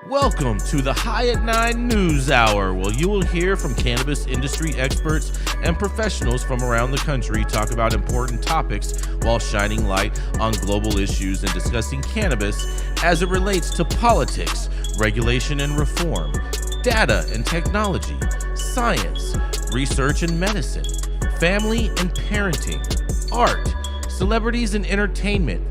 Welcome to the High at 9 News Hour, where you will hear from cannabis industry experts and professionals from around the country talk about important topics while shining light on global issues and discussing cannabis as it relates to politics, regulation and reform, data and technology, science, research and medicine, family and parenting, art, celebrities and entertainment,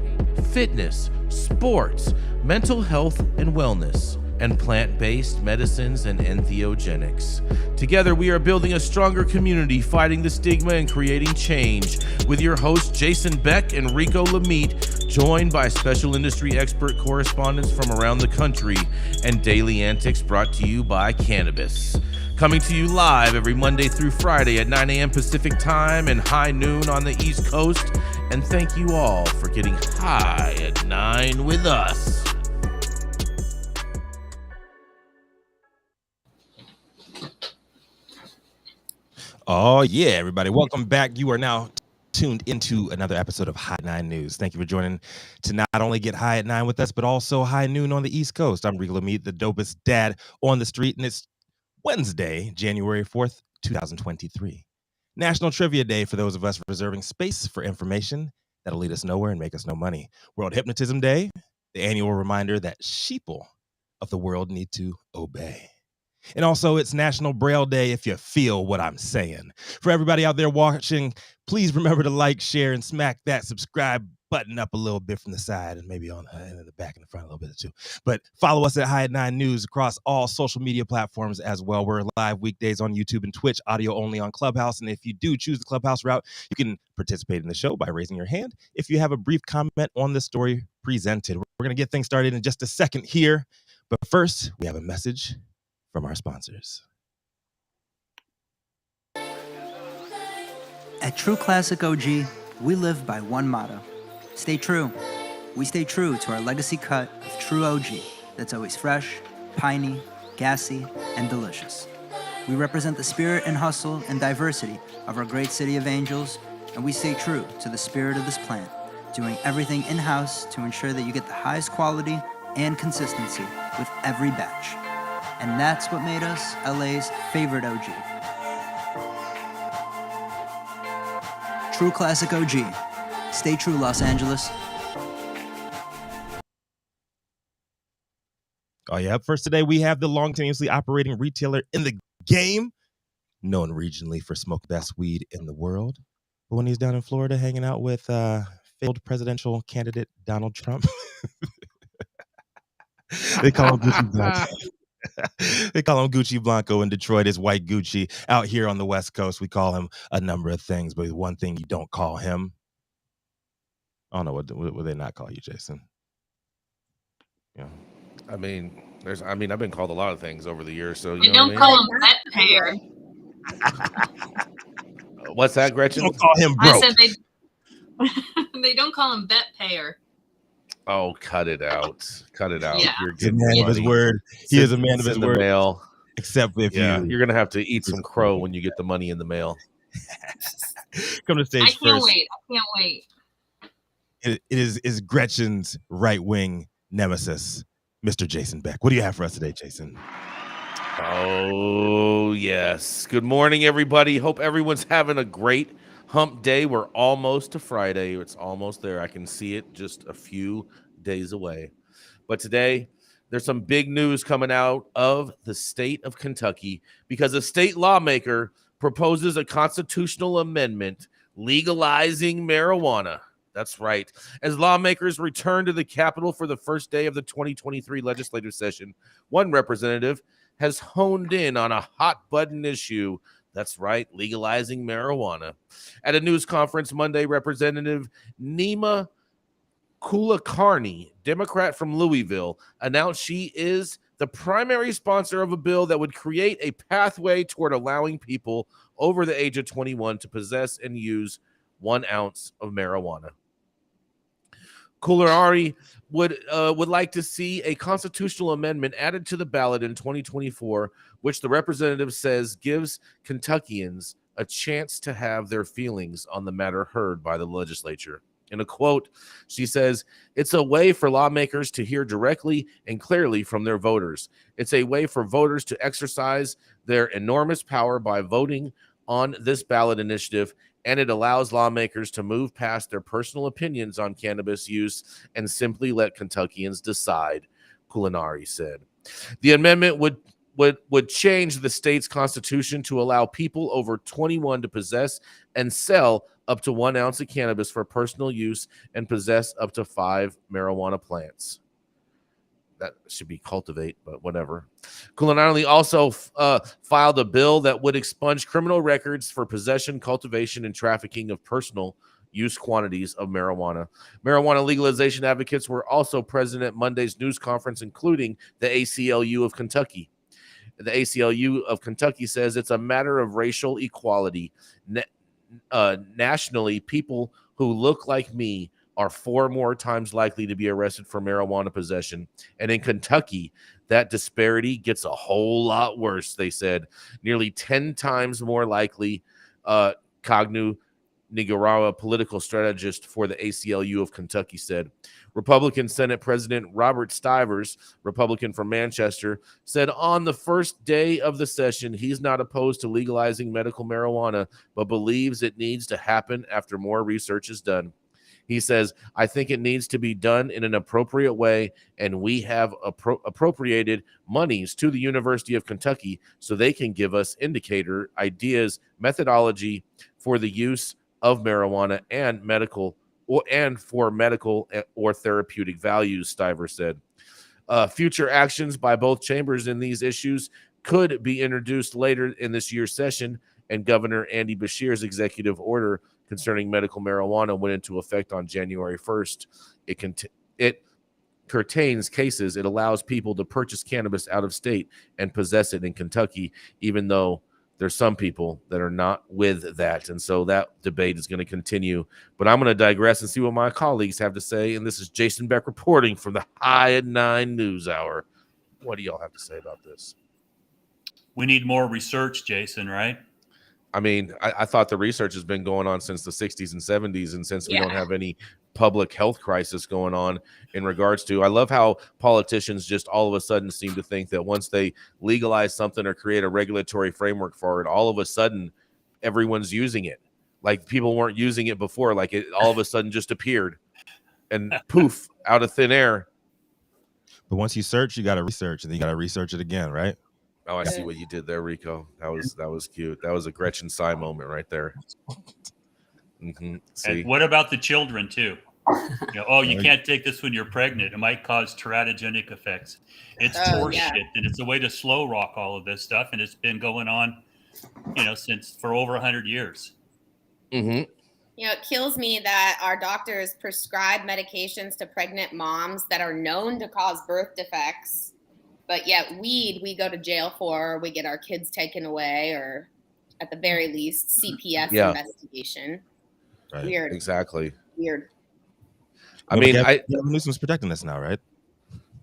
fitness, sports, mental health and wellness, and plant-based medicines and entheogenics. Together, we are building a stronger community, fighting the stigma and creating change. With your hosts, Jason Beck and Rico Lamitte, joined by special industry expert correspondents from around the country, and daily antics brought to you by Cannabis. Coming to you live every Monday through Friday at 9 a.m. Pacific Time and high noon on the East Coast. And thank you all for getting high at 9 with us. Oh, yeah, everybody. Welcome back. You are now tuned into another episode of High 9 News. Thank you for joining to not only get high at 9 with us, but also high noon on the East Coast. I'm Rico Lamitte, the dopest dad on the street, and it's Wednesday, January 4th, 2023. National Trivia Day for those of us reserving space for information that'll lead us nowhere and make us no money. World Hypnotism Day, the annual reminder that sheeple of the world need to obey. And also, it's National Braille Day, if you feel what I'm saying. For everybody out there watching, please remember to like, share, and smack that subscribe button up a little bit from the side and maybe on the back and the front a little bit too. But follow us at High at 9 News across all social media platforms as well. We're live weekdays on YouTube and Twitch, audio only on Clubhouse. And if you do choose the Clubhouse route, you can participate in the show by raising your hand if you have a brief comment on the story presented. We're going to get things started in just a second here. But first, we have a message from our sponsors. At True Classic OG, we live by one motto: stay true. We stay true to our legacy cut of True OG that's always fresh, piney, gassy, and delicious. We represent the spirit and hustle and diversity of our great city of Angels, and we stay true to the spirit of this plant, doing everything in-house to ensure that you get the highest quality and consistency with every batch. And that's what made us LA's favorite OG. True Classic OG. Stay true, Los Angeles. Oh, yeah. First today, we have the long-continuously operating retailer in the game, known regionally for smoke best weed in the world. But when he's down in Florida hanging out with failed presidential candidate Donald Trump, they call him Gucci Blanco. They call him Gucci Blanco in Detroit. Is white Gucci. Out here on the West Coast, we call him a number of things, but one thing you don't call him. I don't know, what would they not call you, Jason? Yeah, I've been called a lot of things over the years, so we don't call him bet payer. What's that, Gretchen? Don't call him broke. I said they don't call him bet payer. Oh, cut it out. Cut it out. Yeah. You're He's a man of his word. He is a man of his word. Mail. Except if you're going to have to eat some crow when you get the money in the mail. Come to stage I first. can't wait. It is Gretchen's right-wing nemesis, Mr. Jason Beck. What do you have for us today, Jason? Oh, yes. Good morning, everybody. Hope everyone's having a great hump day. We're almost to Friday. It's almost there. I can see it just a few days away. But today, there's some big news coming out of the state of Kentucky because a state lawmaker proposes a constitutional amendment legalizing marijuana. That's right. As lawmakers return to the Capitol for the first day of the 2023 legislative session, one representative has honed in on a hot-button issue. That's right, legalizing marijuana. At a news conference Monday, Representative Nima Kulakarni, Democrat from Louisville, announced she is the primary sponsor of a bill that would create a pathway toward allowing people over the age of 21 to possess and use 1 ounce of marijuana. Kulakarni would like to see a constitutional amendment added to the ballot in 2024, which the representative says gives Kentuckians a chance to have their feelings on the matter heard by the legislature. In a quote, she says, "It's a way for lawmakers to hear directly and clearly from their voters. It's a way for voters to exercise their enormous power by voting on this ballot initiative, and it allows lawmakers to move past their personal opinions on cannabis use and simply let Kentuckians decide," Culinari said. The amendment would change the state's constitution to allow people over 21 to possess and sell up to 1 ounce of cannabis for personal use and possess up to 5 marijuana plants. That should be cultivate, but whatever. Culinari also filed a bill that would expunge criminal records for possession, cultivation, and trafficking of personal use quantities of marijuana. Marijuana legalization advocates were also present at Monday's news conference, including the ACLU of Kentucky. The ACLU of Kentucky says it's a matter of racial equality. Nationally, people who look like me are 4 more times likely to be arrested for marijuana possession. And in Kentucky, that disparity gets a whole lot worse, they said. Nearly 10 times more likely. Cognu Nigarawa, political strategist for the ACLU of Kentucky, said. Republican Senate President Robert Stivers, Republican from Manchester, said on the first day of the session he's not opposed to legalizing medical marijuana, but believes it needs to happen after more research is done. He says, "I think it needs to be done in an appropriate way, and we have appropriated monies to the University of Kentucky so they can give us indicator ideas, methodology for the use of marijuana and for medical or therapeutic values," Stiver said. Future actions by both chambers in these issues could be introduced later in this year's session, and Governor Andy Beshear's executive order concerning medical marijuana went into effect on January 1st. It curtains cases. It allows people to purchase cannabis out of state and possess it in Kentucky, even though there's some people that are not with that. And so that debate is going to continue. But I'm going to digress and see what my colleagues have to say. And this is Jason Beck reporting from the High at 9 News Hour. What do y'all have to say about this? We need more research, Jason, right? I mean, I thought the research has been going on since the 60s and 70s. And since we don't have any public health crisis going on in regards to, I love how politicians just all of a sudden seem to think that once they legalize something or create a regulatory framework for it, all of a sudden everyone's using it. Like people weren't using it before. Like it all of a sudden just appeared and poof, out of thin air. But once you search, you got to research, and then you got to research it again, right? Oh, I see what you did there, Rico. That was cute. That was a Gretchen Sai moment right there. And what about the children too? You can't take this when you're pregnant. It might cause teratogenic effects. It's horseshit, and it's a way to slow rock all of this stuff, and it's been going on, since for over 100 years. It kills me that our doctors prescribe medications to pregnant moms that are known to cause birth defects. But yet weed, we go to jail for, we get our kids taken away, or at the very least, CPS investigation. Right. Weird. Exactly. Weird. I mean, Gavin Newsom's protecting us now, right?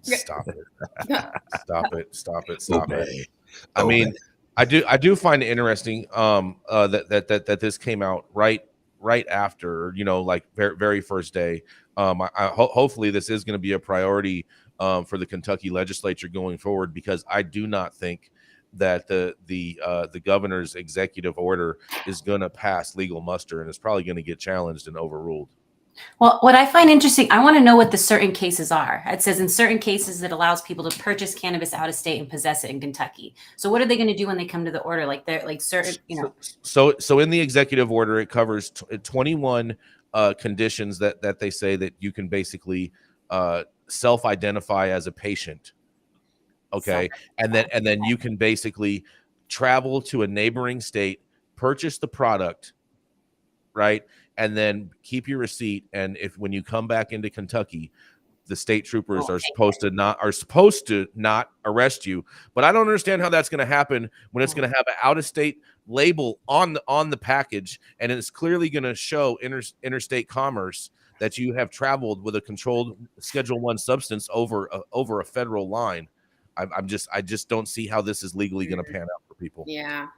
Stop it. Stop it. I mean, I do find it interesting that this came out right after, like very first day. Hopefully this is going to be a priority for the Kentucky legislature going forward, because I do not think that the governor's executive order is going to pass legal muster, and it's probably going to get challenged and overruled. Well, what I find interesting, I want to know what the certain cases are. It says in certain cases it allows people to purchase cannabis out of state and possess it in Kentucky. So what are they going to do when they come to the order? Like they're like certain, So in the executive order, it covers 21 conditions that they say that you can basically self-identify as a patient. Okay. And then you can basically travel to a neighboring state, purchase the product, right? And then keep your receipt. And when you come back into Kentucky, the state troopers are supposed to not arrest you. But I don't understand how that's going to happen when it's going to have an out-of-state label on the package, and it's clearly going to show interstate commerce that you have traveled with a controlled Schedule I substance over a federal line. I just don't see how this is legally going to pan out for people. Yeah.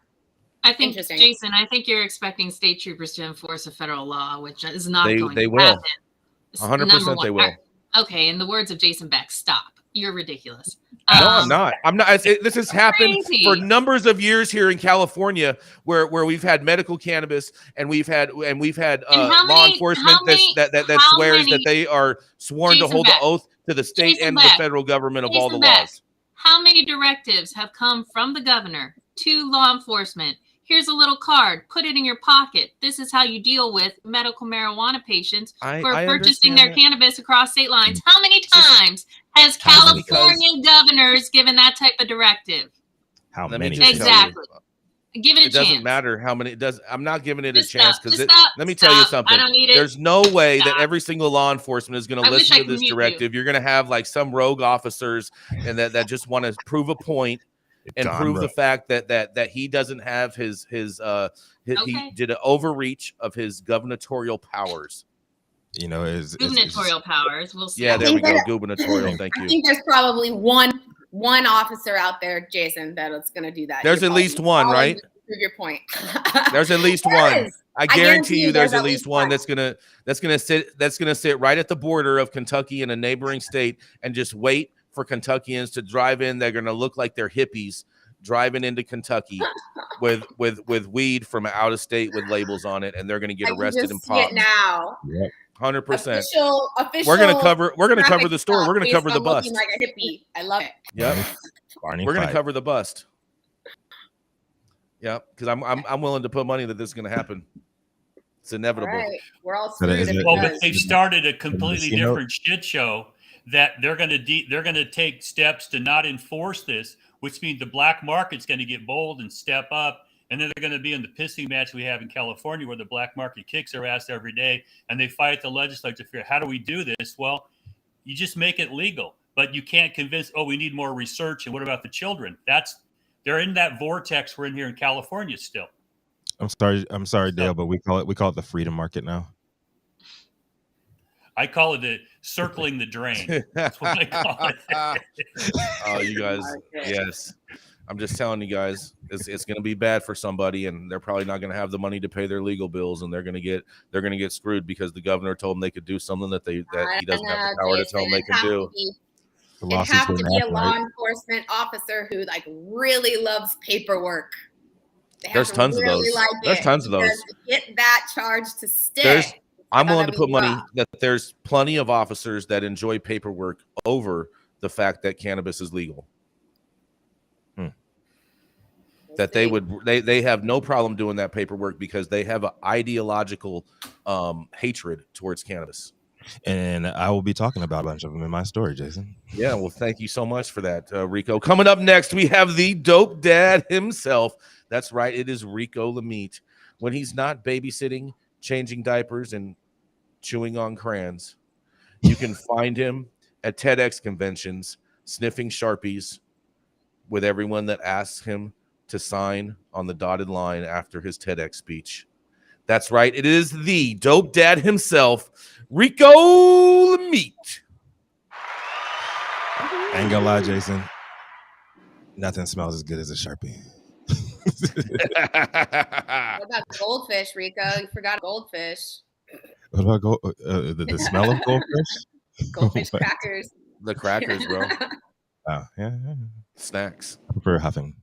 I think, Interesting. Jason, I think you're expecting state troopers to enforce a federal law, which is not going They to will. happen. 100% they will. Okay, in the words of Jason Beck, stop. You're ridiculous. No, I'm not. I'm not. This has happened crazy. for numbers of years here in California, where we've had medical cannabis and we've had law enforcement that swears that they are sworn Jason to hold Beck. the oath to the state Jason and Beck. the federal government of all the Jason Beck. laws. How many directives have come from the governor to law enforcement? Here's a little card. Put it in your pocket. This is how you deal with medical marijuana patients who are purchasing their cannabis across state lines. How many times has California governors given that type of directive? How many? Exactly. Give it a chance. It doesn't matter how many. I'm not giving it a chance because let me Stop. tell you something. I don't need it. There's no way Stop. that every single law enforcement is going to listen to this directive. You're going to have like some rogue officers and that just want to prove a point and prove the fact that he doesn't have his he did an overreach of his gubernatorial powers. You know, gubernatorial powers. We'll see. Yeah, there we go. Gubernatorial. Thank you. I think there's probably one officer out there, Jason, that's going to do that. There's at least one, right? Prove your point. There's at least one. I guarantee you there's at least one that's gonna sit right at the border of Kentucky and a neighboring state and just wait for Kentuckians to drive in. They're gonna look like they're hippies driving into Kentucky with weed from out of state with labels on it, and they're gonna get arrested and popped. Now. Yep. 100%. Official We're gonna cover the story. We're gonna cover the bust. Like a hippie. I love it. Yep. We're gonna cover the bust. Yep, because I'm willing to put money that this is gonna happen. It's inevitable. All right. We're all screwed. Well, but they've started a completely different shit show that they're gonna take steps to not enforce this, which means the black market's gonna get bold and step up. And then they're going to be in the pissing match we have in California where the black market kicks their ass every day and they fight the legislature for how do we do this? Well, you just make it legal, but you can't convince, we need more research. And what about the children? They're in that vortex we're in here in California still. I'm sorry, Dale, but we call it the freedom market now. I call it the circling the drain. That's what I call it. Oh, you guys, yes. I'm just telling you guys, it's going to be bad for somebody, and they're probably not going to have the money to pay their legal bills, and they're going to get screwed because the governor told them they could do something that he doesn't have the power to tell them they can do. It have to be a law enforcement officer who really loves paperwork. There's tons of those. There's tons of those. To get that charge to stick. I'm willing to put money that there's plenty of officers that enjoy paperwork over the fact that cannabis is legal. That they have no problem doing that paperwork because they have an ideological hatred towards cannabis. And I will be talking about a bunch of them in my story, Jason. Yeah, well, thank you so much for that, Rico. Coming up next, we have the dope dad himself. That's right, it is Rico Lamitte. When he's not babysitting, changing diapers, and chewing on crayons, you can find him at TEDx conventions, sniffing Sharpies with everyone that asks him to sign on the dotted line after his TEDx speech. That's right. It is the dope dad himself, Rico Lamitte. I ain't gonna lie, Jason. Nothing smells as good as a Sharpie. What about goldfish, Rico? You forgot goldfish. What about the smell of goldfish? Goldfish crackers. The crackers, bro. Oh, yeah. Snacks. I prefer huffing.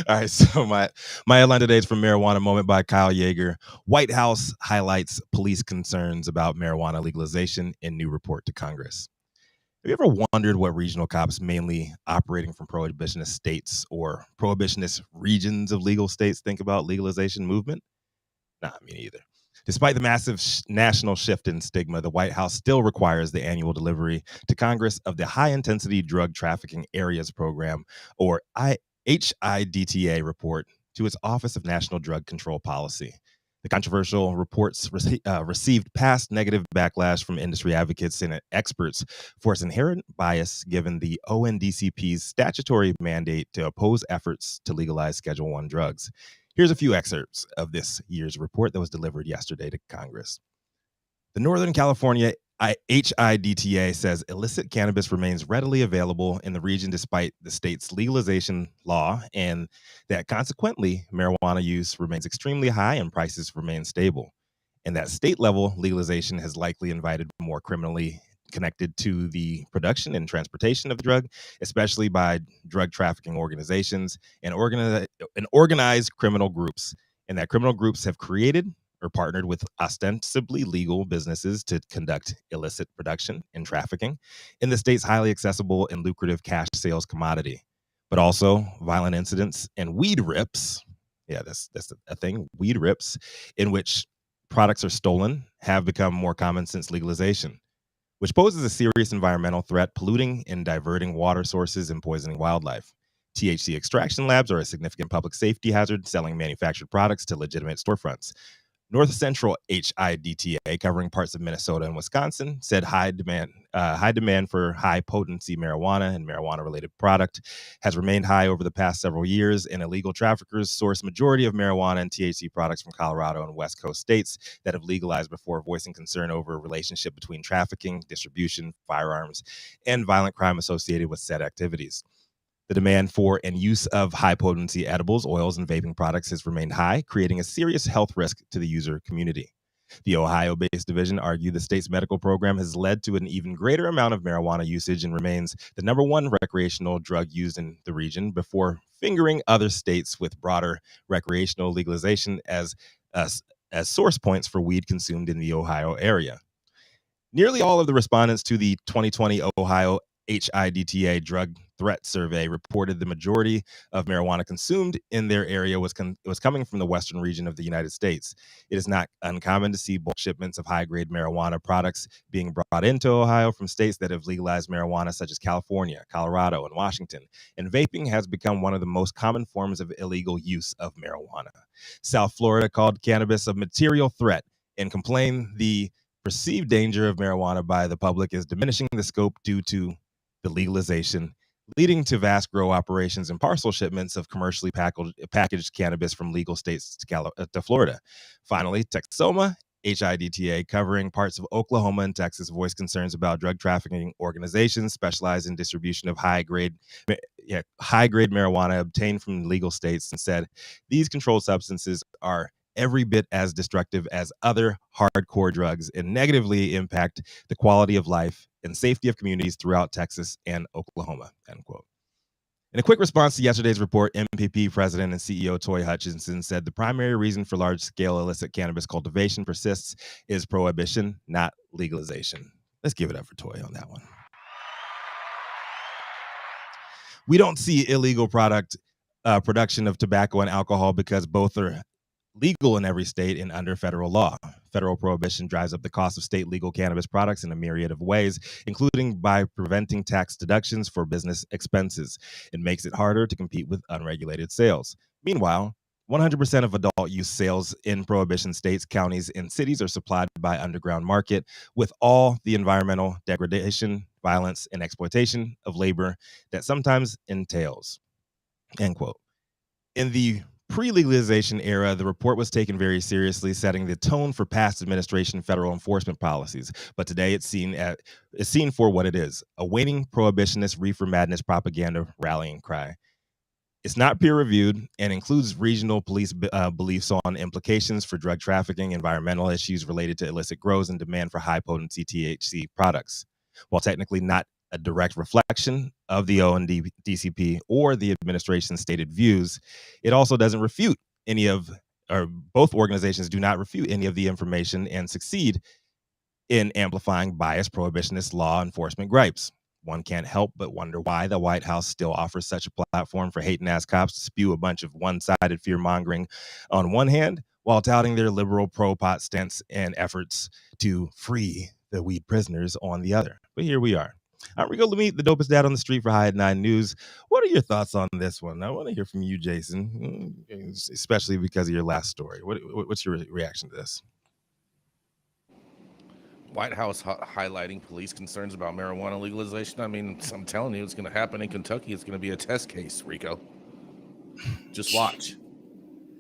All right, so my headline today is from Marijuana Moment by Kyle Yeager. White House highlights police concerns about marijuana legalization in new report to Congress. Have you ever wondered what regional cops, mainly operating from prohibitionist states or prohibitionist regions of legal states, think about legalization movement? Nah, me neither. Despite the massive national shift in stigma, the White House still requires the annual delivery to Congress of the High Intensity Drug Trafficking Areas Program, or HIDTA report, to its Office of National Drug Control Policy. The controversial reports received past negative backlash from industry advocates and experts for its inherent bias, given the ONDCP's statutory mandate to oppose efforts to legalize Schedule I drugs. Here's a few excerpts of this year's report that was delivered yesterday to Congress. The Northern California HIDTA says illicit cannabis remains readily available in the region despite the state's legalization law, and that consequently, marijuana use remains extremely high and prices remain stable. And that state-level legalization has likely invited more criminally connected to the production and transportation of the drug, especially by drug trafficking organizations and organized criminal groups. And that criminal groups have created or partnered with ostensibly legal businesses to conduct illicit production and trafficking in the state's highly accessible and lucrative cash sales commodity. But also violent incidents and weed rips. Yeah, that's a thing. Weed rips in which products are stolen have become more common since legalization, which poses a serious environmental threat, polluting and diverting water sources and poisoning wildlife. THC extraction labs are a significant public safety hazard, selling manufactured products to legitimate storefronts. North Central HIDTA, covering parts of Minnesota and Wisconsin, said high demand for high-potency marijuana and marijuana-related product has remained high over the past several years, and illegal traffickers source majority of marijuana and THC products from Colorado and West Coast states that have legalized before, voicing concern over a relationship between trafficking, distribution, firearms, and violent crime associated with said activities. The demand for and use of high-potency edibles, oils, and vaping products has remained high, creating a serious health risk to the user community. The Ohio-based division argued the state's medical program has led to an even greater amount of marijuana usage and remains the number one recreational drug used in the region, before fingering other states with broader recreational legalization as source points for weed consumed in the Ohio area. Nearly all of the respondents to the 2020 Ohio HIDTA drug threat survey reported the majority of marijuana consumed in their area was coming from the western region of the United States. It is not uncommon to see bulk shipments of high-grade marijuana products being brought into Ohio from states that have legalized marijuana, such as California, Colorado, and Washington. And vaping has become one of the most common forms of illegal use of marijuana. South Florida called cannabis a material threat and complained the perceived danger of marijuana by the public is diminishing the scope due to the legalization, leading to vast grow operations and parcel shipments of commercially packaged cannabis from legal states to Florida. Finally, Texoma HIDTA, covering parts of Oklahoma and Texas, voiced concerns about drug trafficking organizations specialized in distribution of high-grade marijuana obtained from legal states, and said these controlled substances are every bit as destructive as other hardcore drugs and negatively impact the quality of life and safety of communities throughout Texas and Oklahoma, end quote. In a quick response to yesterday's report, MPP President and CEO Toy Hutchinson said the primary reason for large-scale illicit cannabis cultivation persists is prohibition, not legalization. Let's give it up for Toy on that one. We don't see illegal production of tobacco and alcohol because both are legal in every state and under federal law. Federal prohibition drives up the cost of state legal cannabis products in a myriad of ways, including by preventing tax deductions for business expenses. It makes it harder to compete with unregulated sales. Meanwhile, 100% of adult use sales in prohibition states, counties, and cities are supplied by underground market, with all the environmental degradation, violence, and exploitation of labor that sometimes entails, end quote. In the pre-legalization era, the report was taken very seriously, setting the tone for past administration federal enforcement policies. But today it's seen for what it is, a waning prohibitionist reefer madness propaganda rallying cry. It's not peer-reviewed and includes regional police beliefs on implications for drug trafficking, environmental issues related to illicit grows, and demand for high-potency THC products. While technically not a direct reflection of the ONDCP or the administration's stated views, it also doesn't refute both organizations do not refute any of the information and succeed in amplifying biased prohibitionist law enforcement gripes. One can't help but wonder why the White House still offers such a platform for hating-ass cops to spew a bunch of one-sided fear-mongering on one hand, while touting their liberal pro-pot stance and efforts to free the weed prisoners on the other. But here we are. I'm Rico Lamitte, the dopest dad on the street for High at 9 News. What are your thoughts on this one? I want to hear from you, Jason, especially because of your last story. What's your reaction to this? White House highlighting police concerns about marijuana legalization. I mean, I'm telling you, it's going to happen in Kentucky. It's going to be a test case, Rico. Just watch.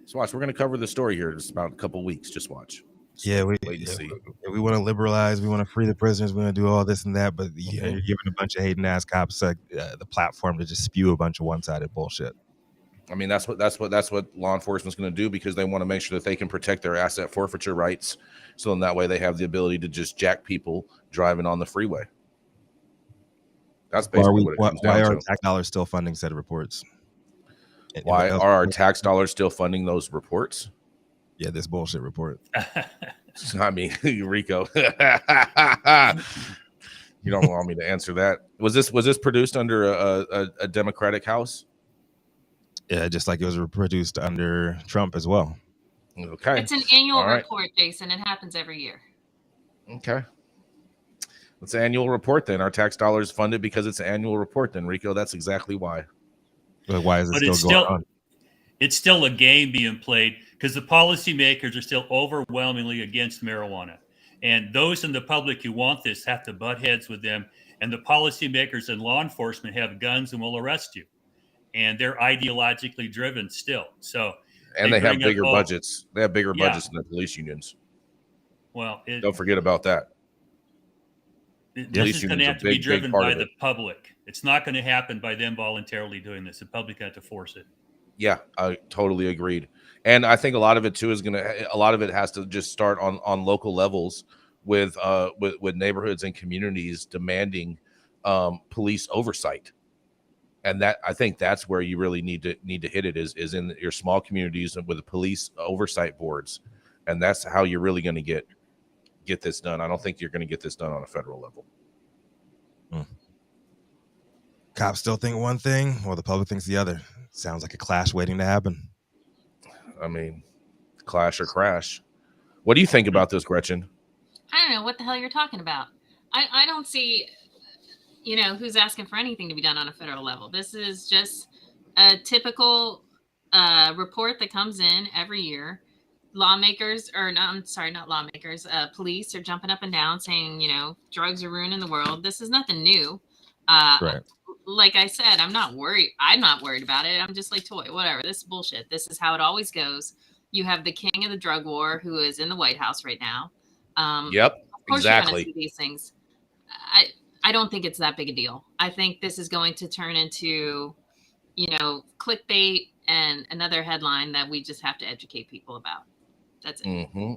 Just watch. We're going to cover the story here in just about a couple weeks. Just watch. Yeah, wait and see. We want to liberalize. We want to free the prisoners. We want to do all this and that. But you're giving a bunch of hating ass cops the platform to just spew a bunch of one-sided bullshit. I mean, that's what law enforcement's going to do, because they want to make sure that they can protect their asset forfeiture rights. So in that way, they have the ability to just jack people driving on the freeway. That's basically what it comes down to. Why are tax dollars still funding said reports? Why are our tax dollars still funding those reports? Yeah, this bullshit report. I mean, Rico, you don't want me to answer that. Was this produced under a Democratic House? Yeah, just like it was produced under Trump as well. Okay. It's an annual report, Jason. It happens every year. Okay. It's an annual report then. Our tax dollars funded because it's an annual report then, Rico. That's exactly why. But why is it still going on? It's still a game being played because the policymakers are still overwhelmingly against marijuana. And those in the public who want this have to butt heads with them. And the policymakers and law enforcement have guns and will arrest you. And they're ideologically driven still. So, and they have bigger budgets. They have bigger budgets than the police unions. Well, don't forget about that. This is going to have to be driven by the public. It's not going to happen by them voluntarily doing this. The public have to force it. Yeah, I totally agreed. And I think a lot of it too is a lot of it has to just start on local levels with neighborhoods and communities demanding police oversight. And that, I think that's where you really need to hit it is in your small communities and with the police oversight boards. And that's how you're really going to get this done. I don't think you're going to get this done on a federal level. Cops still think one thing or the public thinks the other. Sounds like a clash waiting to happen. I mean, clash or crash. What do you think about this, Gretchen? I don't know what the hell you're talking about. I don't see, who's asking for anything to be done on a federal level. This is just a typical report that comes in every year. Lawmakers, not lawmakers, police are jumping up and down saying, drugs are ruining the world. This is nothing new. Right. Like I said, I'm not worried. I'm not worried about it. I'm just like, toy, whatever. This is bullshit. This is how it always goes. You have the king of the drug war who is in the White House right now. Yep, of course exactly. You're gonna see these things. I don't think it's that big a deal. I think this is going to turn into, clickbait and another headline that we just have to educate people about. That's it. Mm-hmm.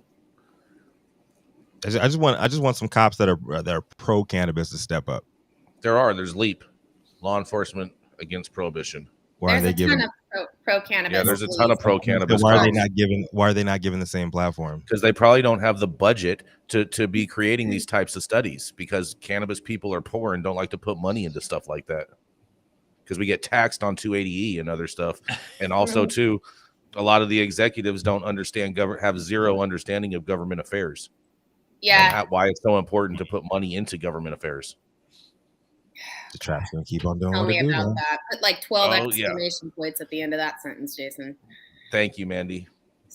I just want some cops that are pro cannabis to step up. There's LEAP, Law Enforcement Against Prohibition. Why are they giving pro cannabis? Yeah, there's a ton of pro cannabis. Why are they not given the same platform? Because they probably don't have the budget to be creating these types of studies, because cannabis people are poor and don't like to put money into stuff like that. Because we get taxed on 280E and other stuff. And also too, a lot of the executives don't have zero understanding of government affairs. Yeah. And why it's so important to put money into government affairs. The trap's gonna keep on doing Tell what me it do, about man. that. Put like 12 exclamation points at the end of that sentence, Jason. Thank you, Mandy.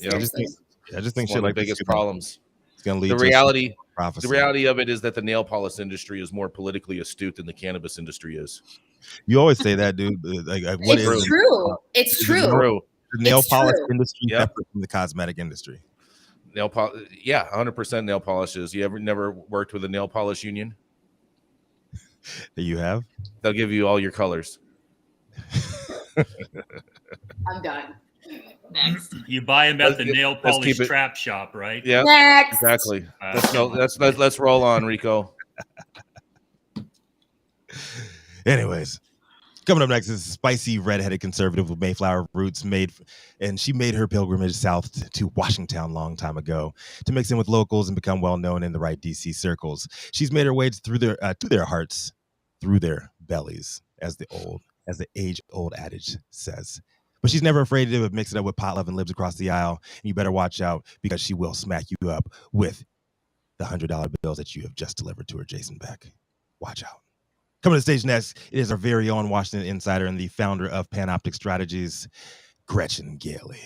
I just think shit like the biggest problems. It's gonna lead the to reality. Prophecy. The reality of it is that the nail polish industry is more politically astute than the cannabis industry is. You always say that, dude. Like what it's true. It's true. The nail polish industry separate from the cosmetic industry. Nail polish, 100% nail polishes. You never worked with a nail polish union? That you have? They'll give you all your colors. I'm done. Next. You buy them at the nail polish trap shop, right? Yeah, next. Exactly. Let's roll on, Rico. Anyways, coming up next is a spicy redheaded conservative with Mayflower roots and she made her pilgrimage south to Washington a long time ago to mix in with locals and become well known in the right DC circles. She's made her way through to their hearts, through their bellies, as the age-old adage says. But she's never afraid to mix it up with pot loving libs across the aisle. And you better watch out, because she will smack you up with the $100 bills that you have just delivered to her, Jason Beck. Watch out. Coming to the stage next, it is our very own Washington insider and the founder of Panoptic Strategies, Gretchen Gailey.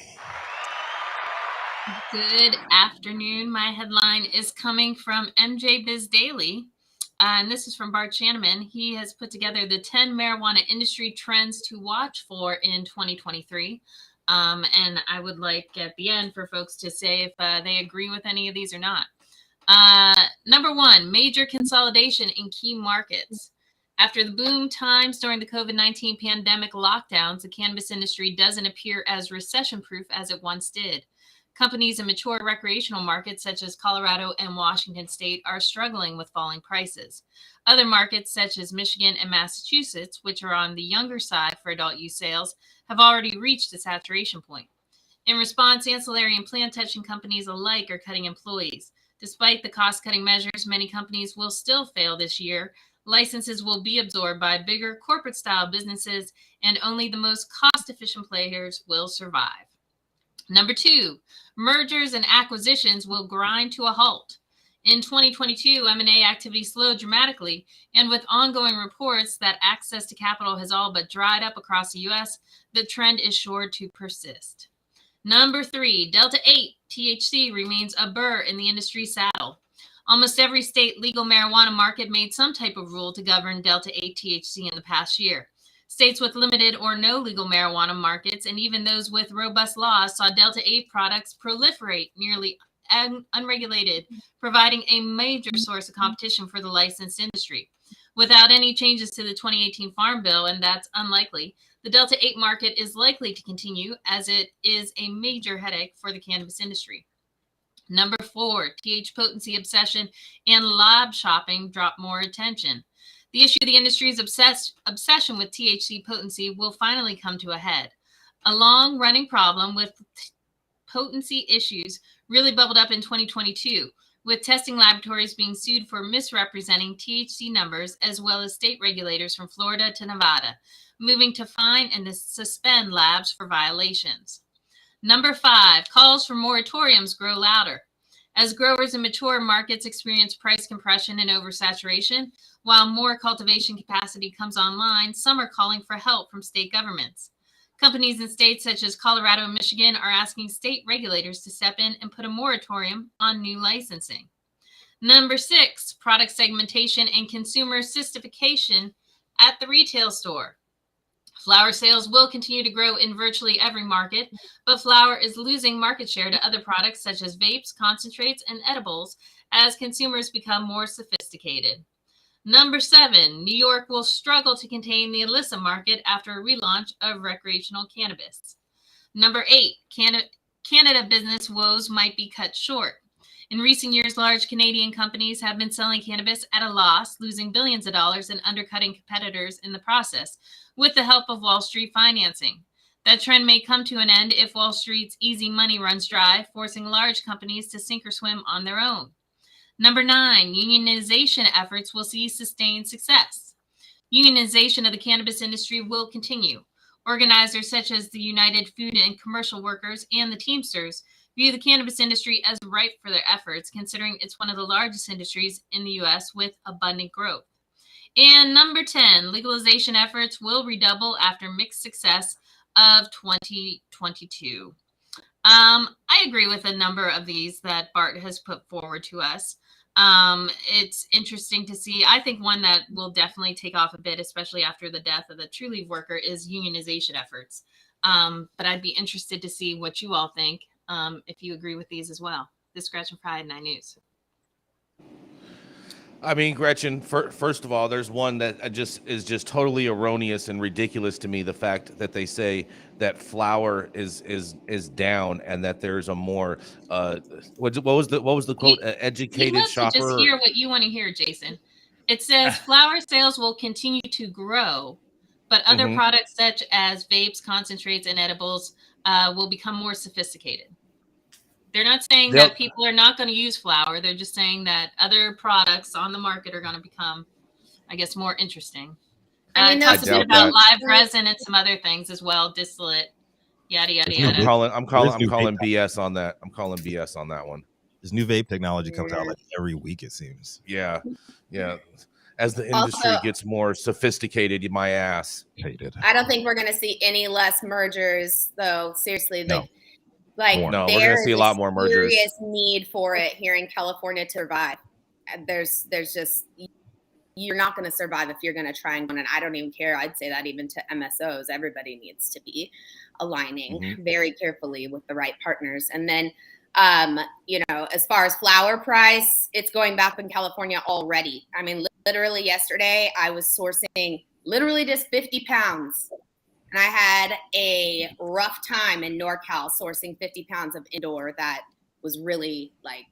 Good afternoon. My headline is coming from MJ Biz Daily, and this is from Bart Shanneman. He has put together the 10 marijuana industry trends to watch for in 2023. And I would like at the end for folks to say if they agree with any of these or not. Number one, major consolidation in key markets. After the boom times during the COVID-19 pandemic lockdowns, the cannabis industry doesn't appear as recession-proof as it once did. Companies in mature recreational markets such as Colorado and Washington State are struggling with falling prices. Other markets such as Michigan and Massachusetts, which are on the younger side for adult use sales, have already reached a saturation point. In response, ancillary and plant-touching companies alike are cutting employees. Despite the cost-cutting measures, many companies will still fail this year. Licenses will be absorbed by bigger corporate-style businesses, and only the most cost-efficient players will survive. Number two, mergers and acquisitions will grind to a halt. In 2022, M&A activity slowed dramatically, and with ongoing reports that access to capital has all but dried up across the U.S., the trend is sure to persist. Number three, Delta-8 THC remains a burr in the industry saddle. Almost every state legal marijuana market made some type of rule to govern Delta-8 THC in the past year. States with limited or no legal marijuana markets, and even those with robust laws, saw Delta-8 products proliferate nearly unregulated, providing a major source of competition for the licensed industry. Without any changes to the 2018 Farm Bill, and that's unlikely, the Delta-8 market is likely to continue as it is a major headache for the cannabis industry. Number four, TH potency obsession and lab shopping drop more attention. The issue of the industry's obsession with THC potency will finally come to a head. A long-running problem with potency issues really bubbled up in 2022, with testing laboratories being sued for misrepresenting THC numbers, as well as state regulators from Florida to Nevada, moving to fine and to suspend labs for violations. Number five, calls for moratoriums grow louder. As growers in mature markets experience price compression and oversaturation, while more cultivation capacity comes online, some are calling for help from state governments. Companies in states such as Colorado and Michigan are asking state regulators to step in and put a moratorium on new licensing. Number six, product segmentation and consumer sophistication at the retail store. Flower sales will continue to grow in virtually every market, but flower is losing market share to other products such as vapes, concentrates, and edibles as consumers become more sophisticated. Number seven, New York will struggle to contain the illicit market after a relaunch of recreational cannabis. Number eight, Canada business woes might be cut short. In recent years, large Canadian companies have been selling cannabis at a loss, losing billions of dollars and undercutting competitors in the process, with the help of Wall Street financing. That trend may come to an end if Wall Street's easy money runs dry, forcing large companies to sink or swim on their own. Number nine, unionization efforts will see sustained success. Unionization of the cannabis industry will continue. Organizers such as the United Food and Commercial Workers and the Teamsters view the cannabis industry as ripe for their efforts, considering it's one of the largest industries in the U.S. with abundant growth. And number 10, legalization efforts will redouble after mixed success of 2022. I agree with a number of these that Bart has put forward to us. It's interesting to see. I think one that will definitely take off a bit, especially after the death of the True Leaf worker, is unionization efforts. But I'd be interested to see what you all think, if you agree with these as well. This is Gretchen Pride, 9 News. I mean, Gretchen, first of all, there's one that is just totally erroneous and ridiculous to me. The fact that they say that flour is down and that there's a more what was the quote? Educated shopper. Just hear what you want to hear, Jason. It says flour sales will continue to grow, but other products such as vapes, concentrates, and edibles will become more sophisticated. They're not saying that people are not going to use flour. They're just saying that other products on the market are going to become, I guess, more interesting. I mean, talks a bit about live resin and some other things as well, distillate, yada yada yada. I'm calling BS on that. I'm calling BS on that one. This new vape technology comes out like every week, it seems. Yeah. As the industry gets more sophisticated, my ass hated. I don't think we're going to see any less mergers, though. Seriously, no, we're going to see a lot more mergers. Serious need for it here in California to survive. There's just you're not going to survive if you're going to try and I don't even care. I'd say that even to MSOs, everybody needs to be aligning very carefully with the right partners. And then, as far as flower price, it's going back in California already. I mean, literally yesterday I was sourcing literally just 50 pounds. And I had a rough time in NorCal sourcing 50 pounds of indoor that was really like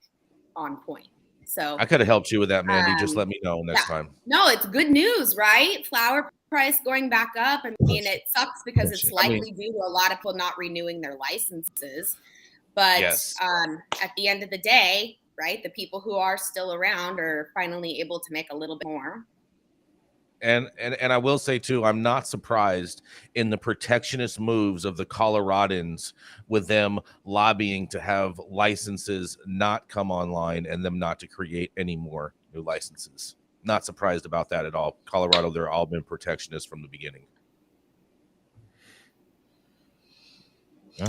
on point. So I could have helped you with that, Manndie. Just let me know next time. No, it's good news, right? Flower price going back up. I mean, it sucks because it's likely due to a lot of people not renewing their licenses. But at the end of the day, right, the people who are still around are finally able to make a little bit more. And I will say too, I'm not surprised in the protectionist moves of the Coloradans with them lobbying to have licenses not come online and them not to create any more new licenses. Not surprised about that at all. Colorado, they're all been protectionist from the beginning. I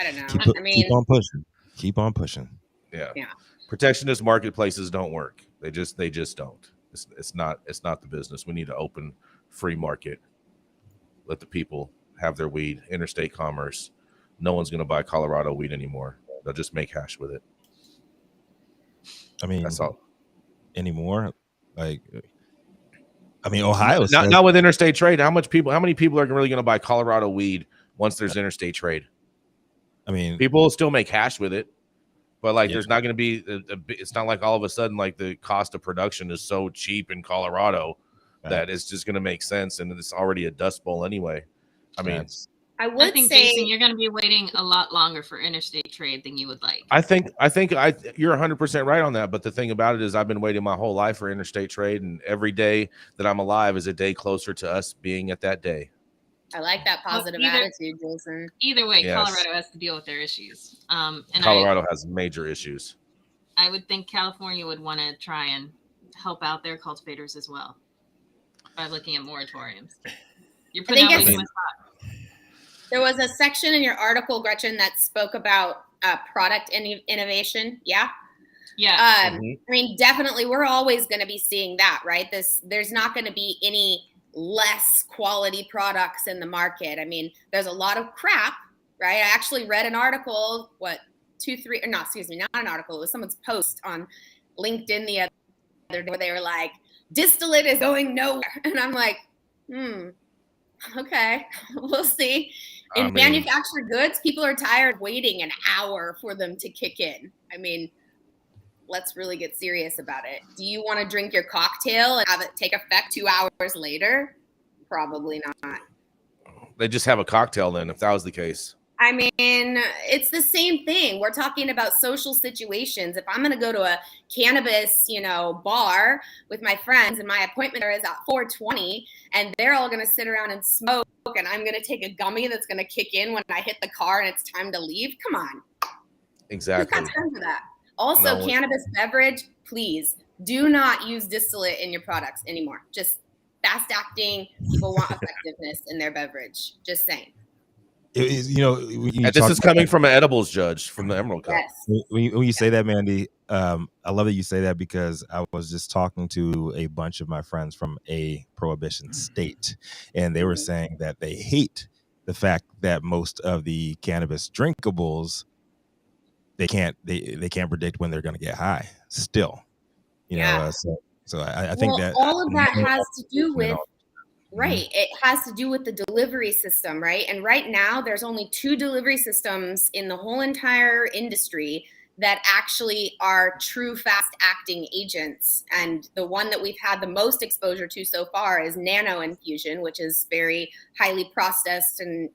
don't know. Keep on pushing. Keep on pushing. Yeah. Protectionist marketplaces don't work. They just don't. It's not the business. We need to open free market. Let the people have their weed. Interstate commerce. No one's going to buy Colorado weed anymore. They'll just make hash with it. I mean, that's all. Anymore, like, I mean, Ohio. Not with interstate trade. How many people are really going to buy Colorado weed once there's interstate trade? I mean, people will still make hash with it. But like, there's not going to be. It's not like all of a sudden, like the cost of production is so cheap in Colorado that it's just going to make sense, and it's already a dust bowl anyway. I mean, I think Jason, you're going to be waiting a lot longer for interstate trade than you would like. I think you're 100% right on that. But the thing about it is, I've been waiting my whole life for interstate trade, and every day that I'm alive is a day closer to us being at that day. I like that positive attitude, Jason. Either way, Colorado has to deal with their issues. And Colorado has major issues. I would think California would want to try and help out their cultivators as well by looking at moratoriums. You're putting out in there was a section in your article, Gretchen, that spoke about product innovation. Yeah. I mean, definitely, we're always going to be seeing that, right? There's not going to be any less quality products in the market. I mean, there's a lot of crap, right? I actually read an article, not an article. It was someone's post on LinkedIn the other day where they were like, distillate is going nowhere. And I'm like, okay, we'll see. In manufactured goods, people are tired of waiting an hour for them to kick in. I mean, let's really get serious about it. Do you want to drink your cocktail and have it take effect 2 hours later? Probably not. They just have a cocktail then, if that was the case. I mean, it's the same thing. We're talking about social situations. If I'm going to go to a cannabis, bar with my friends and my appointment is at 4:20 and they're all going to sit around and smoke and I'm going to take a gummy that's going to kick in when I hit the car and it's time to leave. Come on. Exactly. Who's got time for that? Also, cannabis beverage, please do not use distillate in your products anymore. Just fast acting. People want effectiveness in their beverage. Just saying. This is coming from an edibles judge from the Emerald Cup. Yes. When you say that, Manndie, I love that you say that because I was just talking to a bunch of my friends from a prohibition state, and they were saying that they hate the fact that most of the cannabis drinkables they can't predict when they're going to get high. Still, so I think that all of that has to do with. Right. It has to do with the delivery system, right? And right now, there's only 2 delivery systems in the whole entire industry that actually are true fast-acting agents. And the one that we've had the most exposure to so far is nano infusion, which is very highly processed and,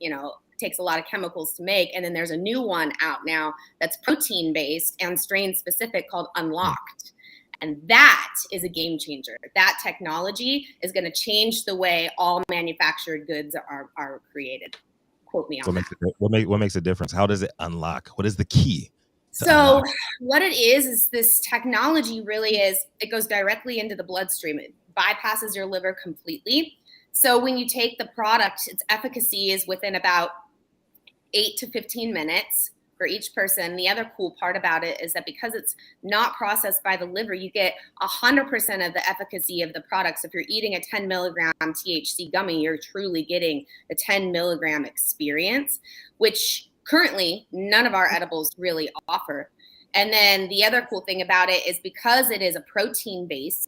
takes a lot of chemicals to make. And then there's a new one out now that's protein-based and strain-specific called Unlocked. And that is a game changer. That technology is going to change the way all manufactured goods are created. Quote me on that. What makes a difference? How does it unlock? What is the key? So what it is this technology really is, it goes directly into the bloodstream. It bypasses your liver completely. So when you take the product, its efficacy is within about 8 to 15 minutes. for each person. The other cool part about it is that because it's not processed by the liver, you get 100% of the efficacy of the product. So if you're eating a 10 milligram THC gummy, you're truly getting the 10 milligram experience, which currently none of our edibles really offer. And then the other cool thing about it is because it is a protein base,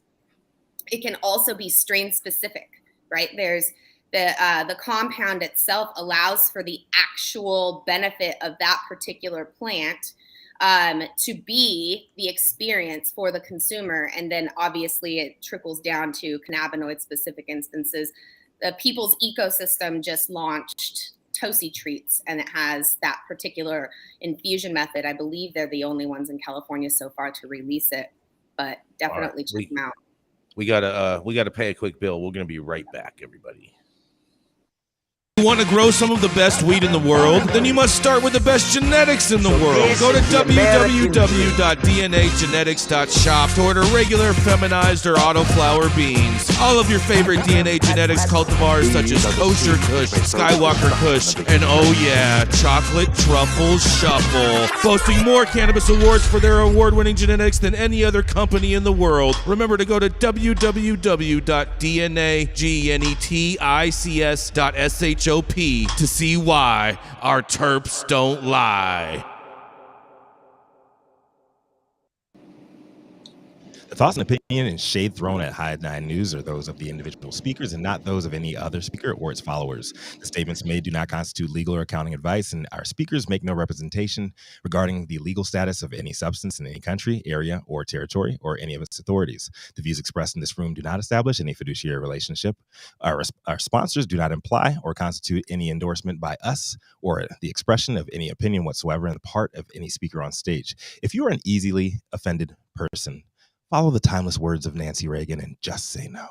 it can also be strain specific, right? There's the compound itself allows for the actual benefit of that particular plant to be the experience for the consumer. And then obviously it trickles down to cannabinoid specific instances. The People's Ecosystem just launched Tosi Treats, and it has that particular infusion method. I believe they're the only ones in California so far to release it, but definitely check them out. We gotta pay a quick bill. We're gonna be right back, everybody. You want to grow some of the best weed in the world? Then you must start with the best genetics in the world. Go to www.dnagenetics.shop to order regular, feminized, or autoflower beans. All of your favorite DNA genetics cultivars such as Kosher Kush, Skywalker Kush, and oh yeah, Chocolate Truffle Shuffle. Boasting more cannabis awards for their award-winning genetics than any other company in the world. Remember to go to www.dnagenetics.shop to see why our terps don't lie. The thoughts and opinion and shade thrown at High 9 News are those of the individual speakers and not those of any other speaker or its followers. The statements made do not constitute legal or accounting advice, and our speakers make no representation regarding the legal status of any substance in any country, area, or territory, or any of its authorities. The views expressed in this room do not establish any fiduciary relationship. Our sponsors do not imply or constitute any endorsement by us or the expression of any opinion whatsoever on the part of any speaker on stage. If you are an easily offended person, follow the timeless words of Nancy Reagan and just say no.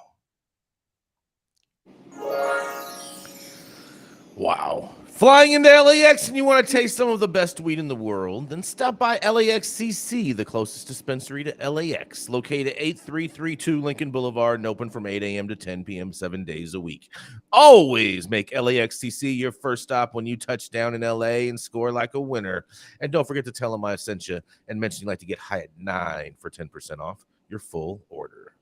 Wow. Flying into LAX and you want to taste some of the best weed in the world? Then stop by LAXCC, the closest dispensary to LAX, located at 8332 Lincoln Boulevard and open from 8 a.m. to 10 p.m. 7 days a week. Always make LAXCC your first stop when you touch down in LA and score like a winner. And don't forget to tell them I sent you and mention you'd like to get High at 9 for 10% off your full order.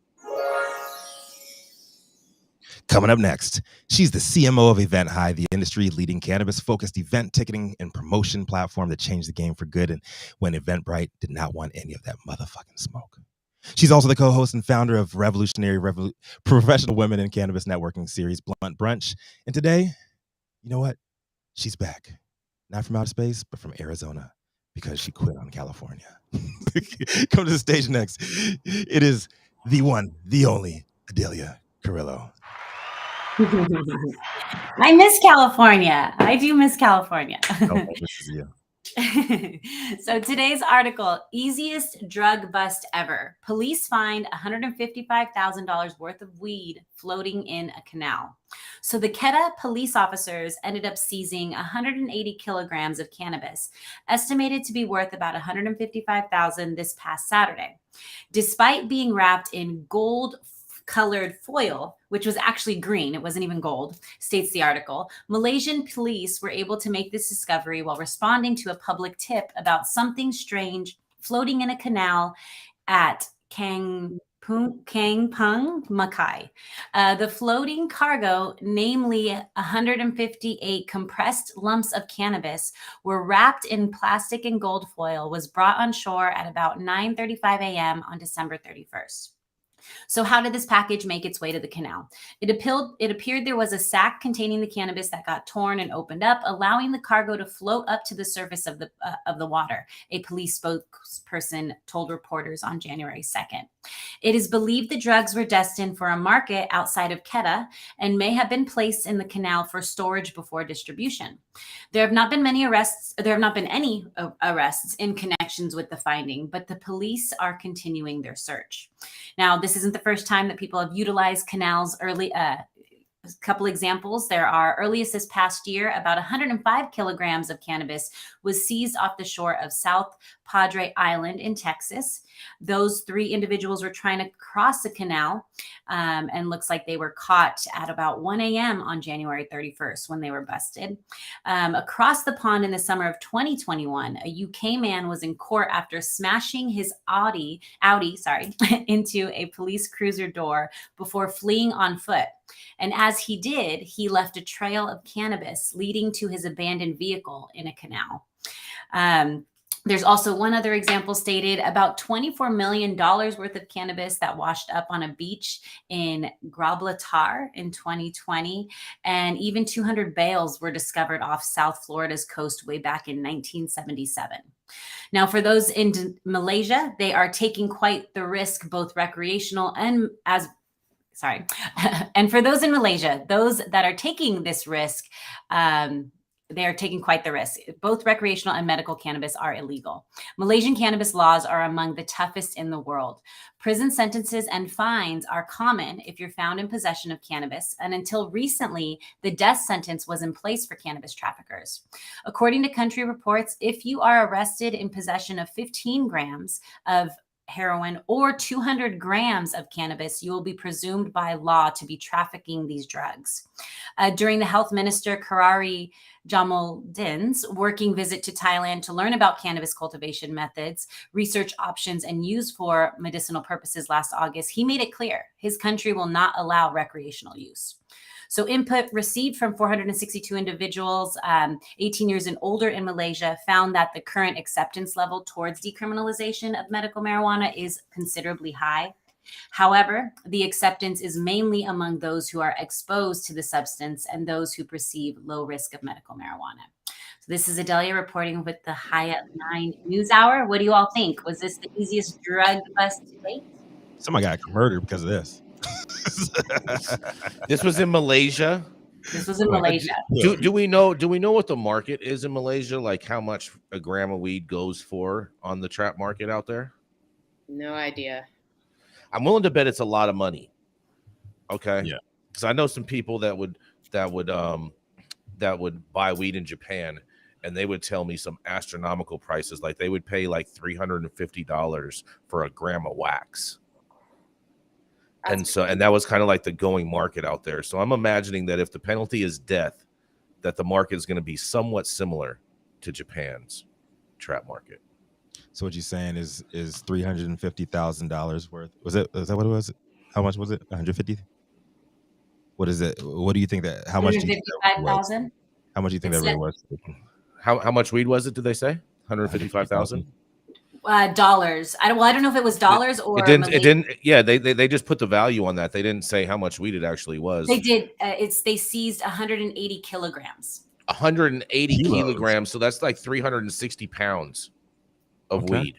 Coming up next, she's the CMO of Event High, the industry-leading cannabis-focused event ticketing and promotion platform that changed the game for good and when Eventbrite did not want any of that motherfucking smoke. She's also the co-host and founder of revolutionary professional women in cannabis networking series Blunt Brunch. And today, you know what? She's back. Not from outer space, but from Arizona, because she quit on California. Come to the stage next. It is the one, the only Adelia Carrillo. I miss California. I do miss California. Oh, this is you. So today's article, easiest drug bust ever. Police find $155,000 worth of weed floating in a canal. So the Quetta police officers ended up seizing 180 kilograms of cannabis, estimated to be worth about $155,000 this past Saturday. Despite being wrapped in gold-colored foil, which was actually green, it wasn't even gold, states the article, Malaysian police were able to make this discovery while responding to a public tip about something strange floating in a canal at Kangpung, Makai. The floating cargo, namely 158 compressed lumps of cannabis, were wrapped in plastic and gold foil, was brought on shore at about 9:35 a.m. on December 31st. So how did this package make its way to the canal? It appeared there was a sack containing the cannabis that got torn and opened up, allowing the cargo to float up to the surface of the water, a police spokesperson told reporters on January 2nd. It is believed the drugs were destined for a market outside of Quetta and may have been placed in the canal for storage before distribution. There have not been any arrests in connections with the finding, but the police are continuing their search. Now, this isn't the first time that people have utilized canals early. A couple examples. There are earliest this past year, about 105 kilograms of cannabis was seized off the shore of South Padre Island in Texas. Those 3 individuals were trying to cross a canal, and looks like they were caught at about 1 a.m. on January 31st when they were busted. Across the pond in the summer of 2021, a UK man was in court after smashing his Audi, into a police cruiser door before fleeing on foot. And as he did, he left a trail of cannabis leading to his abandoned vehicle in a canal. There's also one other example stated about $24 million worth of cannabis that washed up on a beach in Gibraltar in 2020. And even 200 bales were discovered off South Florida's coast way back in 1977. Now, for those in Malaysia, they are taking quite the risk, both recreational and and for those in Malaysia, those that are taking this risk, they are taking quite the risk. Both recreational and medical cannabis are illegal. Malaysian cannabis laws are among the toughest in the world. Prison sentences and fines are common if you're found in possession of cannabis, and until recently, the death sentence was in place for cannabis traffickers. According to country reports, if you are arrested in possession of 15 grams of heroin or 200 grams of cannabis, you will be presumed by law to be trafficking these drugs. During the health minister Karari Jamaldin's working visit to Thailand to learn about cannabis cultivation methods, research options, and use for medicinal purposes last August, he made it clear his country will not allow recreational use. So input received from 462 individuals, 18 years and older in Malaysia, found that the current acceptance level towards decriminalization of medical marijuana is considerably high. However, the acceptance is mainly among those who are exposed to the substance and those who perceive low risk of medical marijuana. So this is Adelia reporting with the High at 9 News Hour. What do you all think? Was this the easiest drug bust to date? Somebody got murdered because of this. This was in Malaysia. This was in Malaysia. Do we know what the market is in Malaysia? Like how much a gram of weed goes for on the trap market out there? No idea. I'm willing to bet it's a lot of money. Okay. Yeah. Because I know some people that would buy weed in Japan, and they would tell me some astronomical prices. Like they would pay like $350 for a gram of wax. And that was kind of like the going market out there. So I'm imagining that if the penalty is death, that the market is going to be somewhat similar to Japan's trap market. So what you're saying is $350,000 worth? Is that what it was? How much was it? 150? What is it? What do you think that? How much? 155,000. How much do you think that really was? How much weed was it? Did they say 155,000? Dollars. I don't know if it was dollars or it didn't. Yeah, they just put the value on that. They didn't say how much weed it actually was. They did. They seized 180 kilograms. 180 kilograms. So that's like 360 pounds of weed.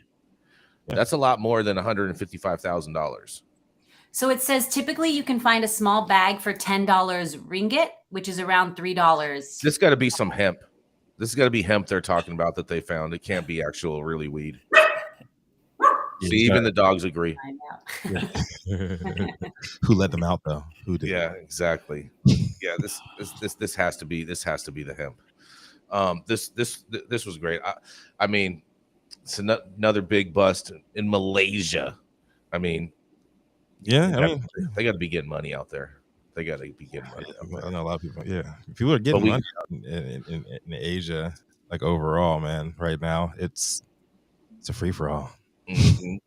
Yeah. That's a lot more than $155,000. So it says typically you can find a small bag for $10 ringgit, which is around $3. This got to be some hemp. This has got to be hemp they're talking about that they found. It can't be actual really weed. See, even the dogs agree. Yeah. Who let them out though? Who did? Yeah, exactly. Yeah, this has to be the hemp. This was great. I mean, it's another big bust in Malaysia. I mean, yeah, they got to be getting money out there. They got to be getting money out there. I know a lot of people. Yeah, people are getting money in Asia, like overall, man. Right now, it's a free for all. We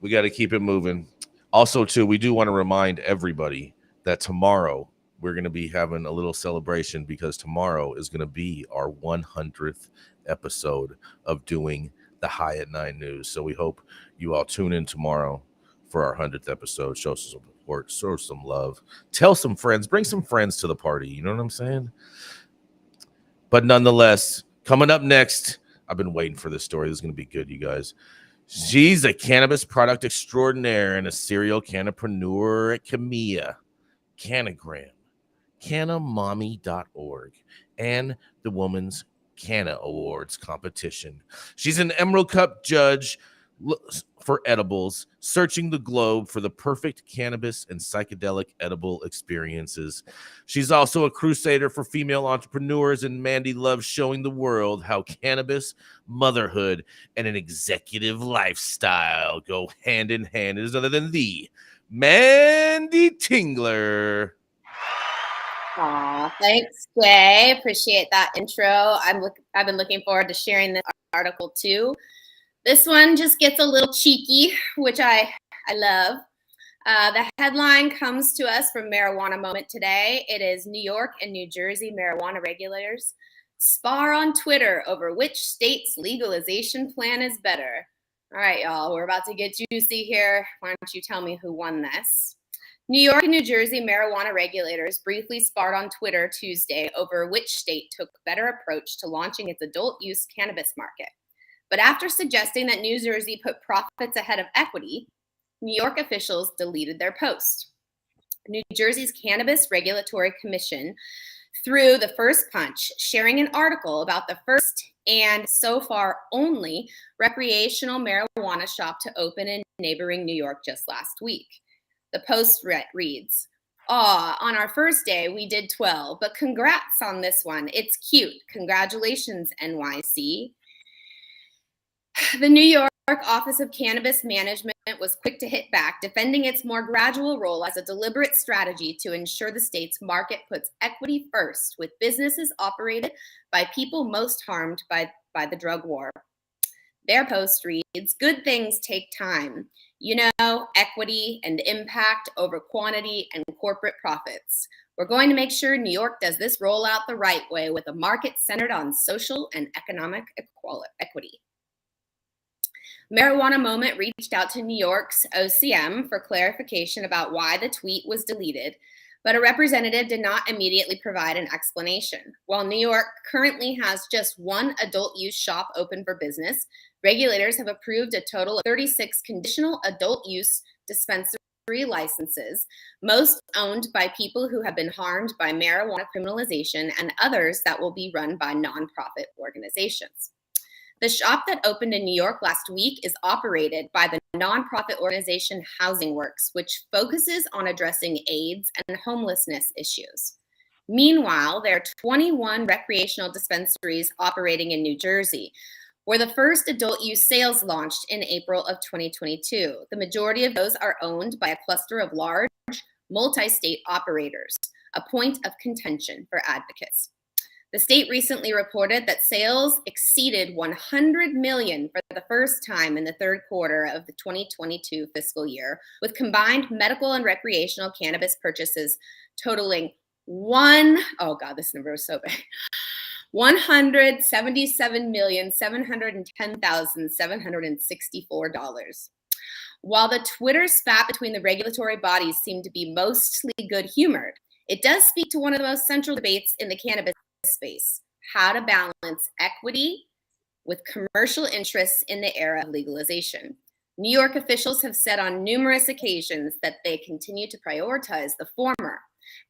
got to keep it moving. Also, too, we do want to remind everybody that tomorrow we're going to be having a little celebration because tomorrow is going to be our 100th episode of doing the High at 9 News. So we hope you all tune in tomorrow for our 100th episode. Show some support, show some love, tell some friends, bring some friends to the party. You know what I'm saying? But nonetheless, coming up next, I've been waiting for this story. This is going to be good, you guys. She's a cannabis product extraordinaire and a serial cannapreneur at Camilla, Cannagram, Cannamommy.org, and the Woman's Canna Awards competition. She's an Emerald Cup judge for edibles, searching the globe for the perfect cannabis and psychedelic edible experiences. She's also a crusader for female entrepreneurs, and Manndie loves showing the world how cannabis, motherhood, and an executive lifestyle go hand in hand. It is other than the Manndie Tingler. Aw, thanks, Jay. Appreciate that intro. I've been looking forward to sharing this article too. This one just gets a little cheeky, which I love. The headline comes to us from Marijuana Moment today. It is New York and New Jersey marijuana regulators spar on Twitter over which state's legalization plan is better. All right, y'all, we're about to get juicy here. Why don't you tell me who won this? New York and New Jersey marijuana regulators briefly sparred on Twitter Tuesday over which state took better approach to launching its adult use cannabis market. But after suggesting that New Jersey put profits ahead of equity, New York officials deleted their post. New Jersey's Cannabis Regulatory Commission threw the first punch, sharing an article about the first and so far only recreational marijuana shop to open in neighboring New York just last week. The post reads, "Aw, on our first day, we did 12, but congrats on this one. It's cute. Congratulations, NYC." The New York Office of Cannabis Management was quick to hit back, defending its more gradual role as a deliberate strategy to ensure the state's market puts equity first, with businesses operated by people most harmed by the drug war. Their post reads, "Good things take time. You know, equity and impact over quantity and corporate profits. We're going to make sure New York does this rollout the right way with a market centered on social and economic equity." Marijuana Moment reached out to New York's OCM for clarification about why the tweet was deleted, but a representative did not immediately provide an explanation. While New York currently has just one adult use shop open for business, regulators have approved a total of 36 conditional adult use dispensary licenses, most owned by people who have been harmed by marijuana criminalization and others that will be run by nonprofit organizations. The shop that opened in New York last week is operated by the nonprofit organization Housing Works, which focuses on addressing AIDS and homelessness issues. Meanwhile, there are 21 recreational dispensaries operating in New Jersey, where the first adult use sales launched in April of 2022. The majority of those are owned by a cluster of large multi-state operators, a point of contention for advocates. The state recently reported that sales exceeded 100 million for the first time in the third quarter of the 2022 fiscal year, with combined medical and recreational cannabis purchases totaling this number is so big, $177,710,764. While the Twitter spat between the regulatory bodies seemed to be mostly good-humored, it does speak to one of the most central debates in the cannabis space: how to balance equity with commercial interests in the era of legalization. New York officials have said on numerous occasions that they continue to prioritize the former,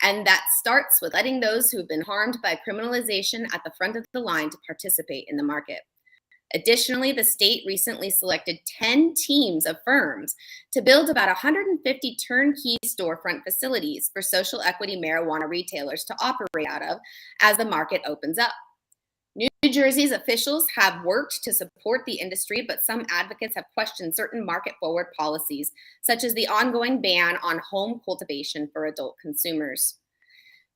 and that starts with letting those who've been harmed by criminalization at the front of the line to participate in the market. Additionally, the state recently selected 10 teams of firms to build about 150 turnkey storefront facilities for social equity marijuana retailers to operate out of as the market opens up. New Jersey's officials have worked to support the industry, but some advocates have questioned certain market-forward policies, such as the ongoing ban on home cultivation for adult consumers.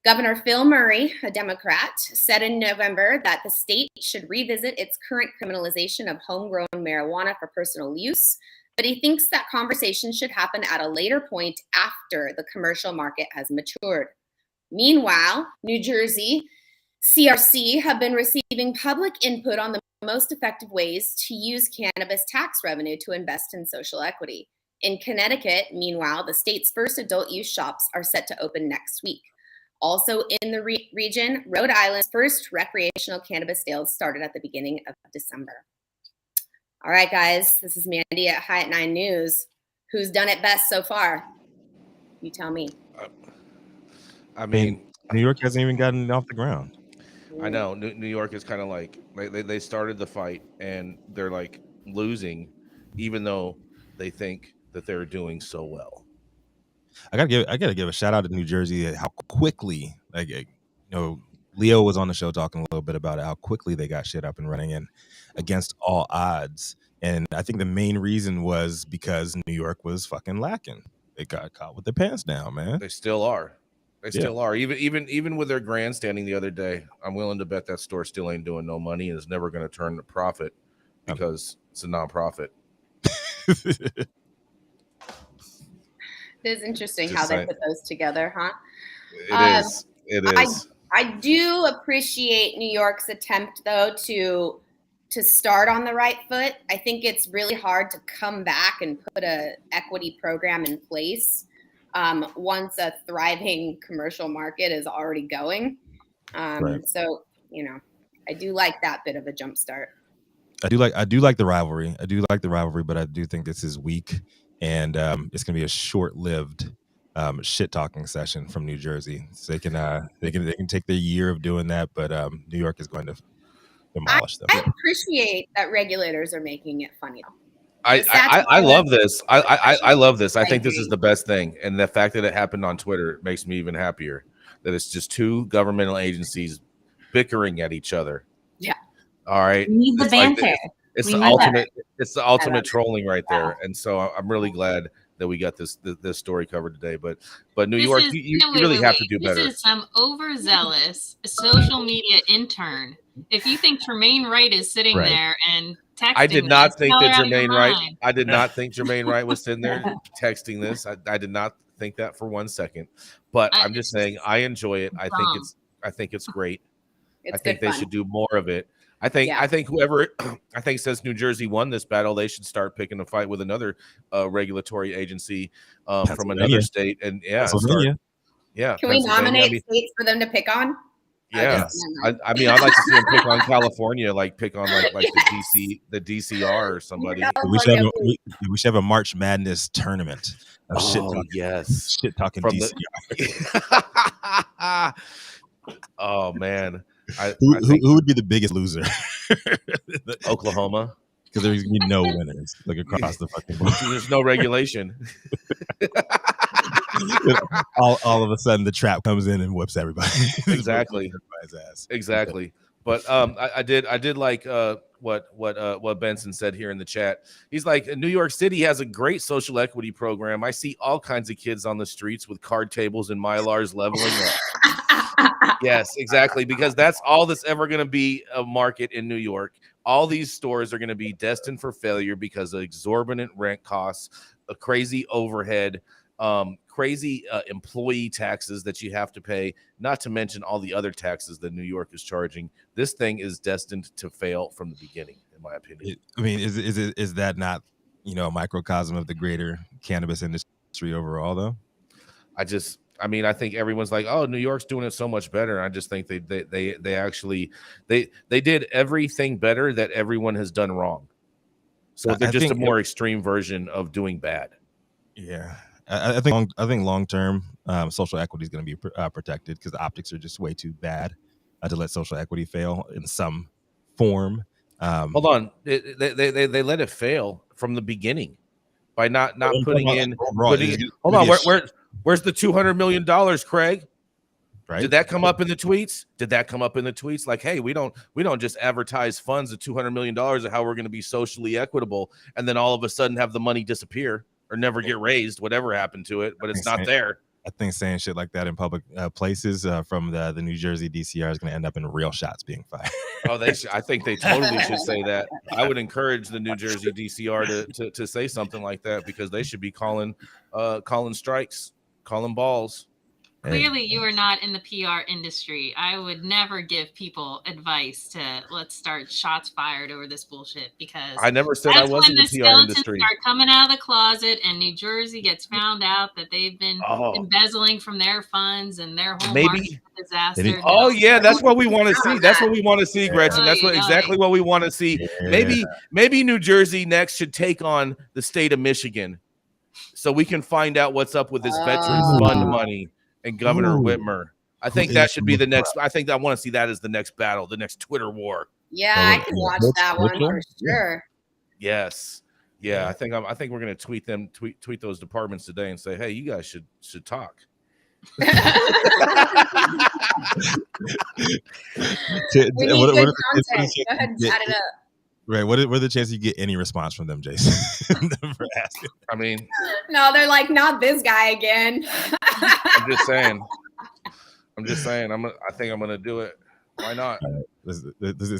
Governor Phil Murray, a Democrat, said in November that the state should revisit its current criminalization of homegrown marijuana for personal use, but he thinks that conversation should happen at a later point after the commercial market has matured. Meanwhile, New Jersey CRC have been receiving public input on the most effective ways to use cannabis tax revenue to invest in social equity. In Connecticut, meanwhile, the state's first adult use shops are set to open next week. Also in the region, Rhode Island's first recreational cannabis sales started at the beginning of December. All right, guys, this is Manndie at High at 9 News. Who's done it best so far? You tell me. I mean, New York hasn't even gotten off the ground. I know. New York is kind of like they started the fight and they're like losing, even though they think that they're doing so well. I gotta give a shout out to New Jersey how quickly, Leo was on the show talking a little bit about it, how quickly they got shit up and running and against all odds. And I think the main reason was because New York was fucking lacking. They got caught with their pants down, man. They still are. They still are. Even with their grandstanding the other day, I'm willing to bet that store still ain't doing no money and is never going to turn a profit because it's a nonprofit. It is interesting how they put those together, huh? It is. I do appreciate New York's attempt, though, to start on the right foot. I think it's really hard to come back and put a equity program in place once a thriving commercial market is already going. Right. So, I do like that bit of a jump start. I do like the rivalry. But I do think this is weak, and it's gonna be a short-lived shit talking session from New Jersey. So they can take their year of doing that, but New York is going to demolish them. I appreciate that regulators are making it funny. I love this. I love this. I think this is the best thing, and the fact that it happened on Twitter makes me even happier. That it's just two governmental agencies bickering at each other. Yeah. All right. We need the banter. It's the ultimate trolling right there, and so I'm really glad that we got this story covered today. But New York, you really have to do better. This is some overzealous social media intern. If you think Tremaine Wright is sitting there and texting, I did not think that Jermaine Wright. I did not think Jermaine Wright was sitting there texting this. I did not think that for 1 second. But I'm just saying, I enjoy it. I think it's great. I think they should do more of it. I think whoever says New Jersey won this battle, they should start picking a fight with another regulatory agency from another state. And Pennsylvania. Can we nominate states for them to pick on? Yeah, I'd like to see them pick on California, like pick on like the DCR or somebody. We should have a March Madness tournament of shit talking DCR. Oh man. Who would be the biggest loser? Oklahoma, because there's gonna be no winners like across the fucking board. There's no regulation. all of a sudden, the trap comes in and whoops everybody. Exactly. Everybody's ass. Exactly. But I did like what Benson said here in the chat. He's like, New York City has a great social equity program. I see all kinds of kids on the streets with card tables and Mylars leveling up. Yes, exactly. Because that's all that's ever going to be a market in New York. All these stores are going to be destined for failure because of exorbitant rent costs, a crazy overhead, crazy employee taxes that you have to pay, not to mention all the other taxes that New York is charging. This thing is destined to fail from the beginning, in my opinion. I mean, is that not, a microcosm of the greater cannabis industry overall, though? I think everyone's like, oh, New York's doing it so much better. I just think they actually did everything better that everyone has done wrong. So they're just a more extreme version of doing bad. Yeah. I think long term social equity is going to be protected because the optics are just way too bad to let social equity fail in some form. Hold on, they let it fail from the beginning by not putting in. Hold on, where's the $200 million, Craig? Right? Did that come up in the tweets? Like, hey, we don't just advertise funds of $200 million of how we're going to be socially equitable, and then all of a sudden have the money disappear or never get raised, whatever happened to it, but it's not there. I think saying shit like that in public places from the New Jersey DCR is going to end up in real shots being fired. Oh, I think they totally should say that. I would encourage the New Jersey DCR to say something like that because they should be calling strikes, calling balls. Clearly, you are not in the PR industry. I would never give people advice to let's start shots fired over this bullshit because I never said I was in the PR industry. Start coming out of the closet, and New Jersey gets found out that they've been embezzling from their funds and their whole market disaster. Oh yeah, that's what we want to see. That's what we want to see, Gretchen. That's exactly what we want to see. Yeah. Maybe New Jersey next should take on the state of Michigan, so we can find out what's up with this Veterans Fund money. And Governor Whitmer. I think that should be the next. I think I want to see that as the next battle, the next Twitter war. Yeah, I can watch that one for sure. Yes. Yeah, I think we're gonna tweet those departments today and say, hey, you guys should talk. We need good content. Go ahead and chat it up. Right. What are the chances you get any response from them, Jason? For asking? I mean, no, they're like, not this guy again. I'm just saying. I think I'm gonna do it. Why not? Let's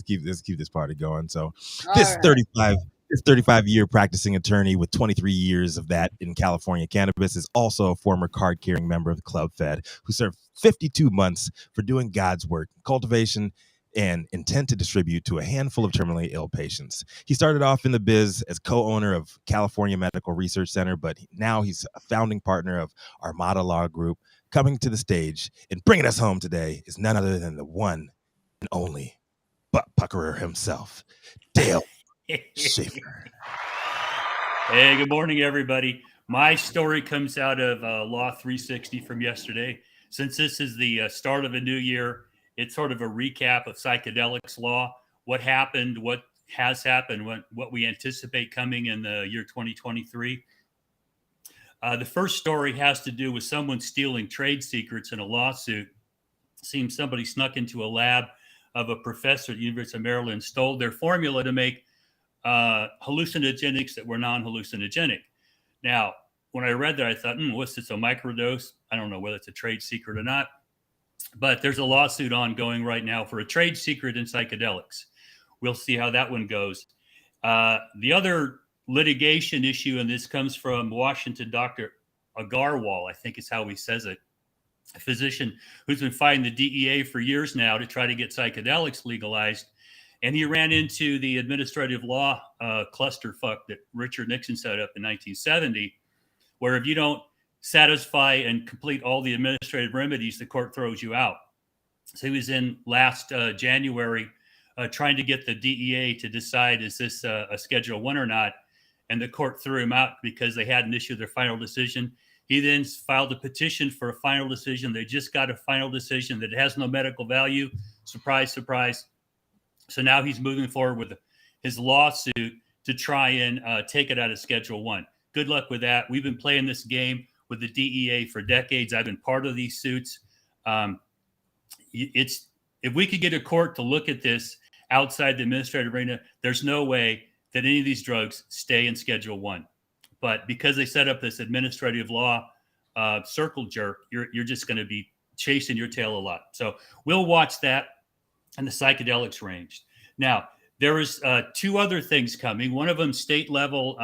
keep this party going. So, this 35-year practicing attorney with 23 years of that in California cannabis is also a former card-carrying member of the Club Fed who served 52 months for doing God's work, cultivation, and intent to distribute to a handful of terminally ill patients. He started off in the biz as co-owner of California Medical Research Center, but now he's a founding partner of Armada Law Group. Coming to the stage and bringing us home today is none other than the one and only butt puckerer himself, Dale Schafer. Hey, good morning, everybody. My story comes out of Law 360 from yesterday. Since this is the start of a new year, it's sort of a recap of psychedelics law, what happened, what has happened, what we anticipate coming in the year 2023. The first story has to do with someone stealing trade secrets in a lawsuit. Seems somebody snuck into a lab of a professor at the University of Maryland, stole their formula to make hallucinogenics that were non-hallucinogenic. Now, when I read that, I thought, what's this, a microdose? I don't know whether it's a trade secret or not. But there's a lawsuit ongoing right now for a trade secret in psychedelics. We'll see how that one goes. The other litigation issue, and this comes from Washington, Dr. Agarwal, I think is how he says it, a physician who's been fighting the DEA for years now to try to get psychedelics legalized. And he ran into the administrative law clusterfuck that Richard Nixon set up in 1970, where if you don't satisfy and complete all the administrative remedies, the court throws you out. So he was in last January trying to get the DEA to decide, is this a Schedule 1 or not? And the court threw him out because they hadn't issued their final decision. He then filed a petition for a final decision. They just got a final decision that has no medical value. Surprise, surprise. So now he's moving forward with his lawsuit to try and take it out of Schedule 1. Good luck with that. We've been playing this game with the DEA for decades. I've been part of these suits. If we could get a court to look at this outside the administrative arena, there's no way that any of these drugs stay in Schedule 1. But because they set up this administrative law circle jerk, you're just going to be chasing your tail a lot. So we'll watch that and the psychedelics range. Now, there is two other things coming. One of them, state level,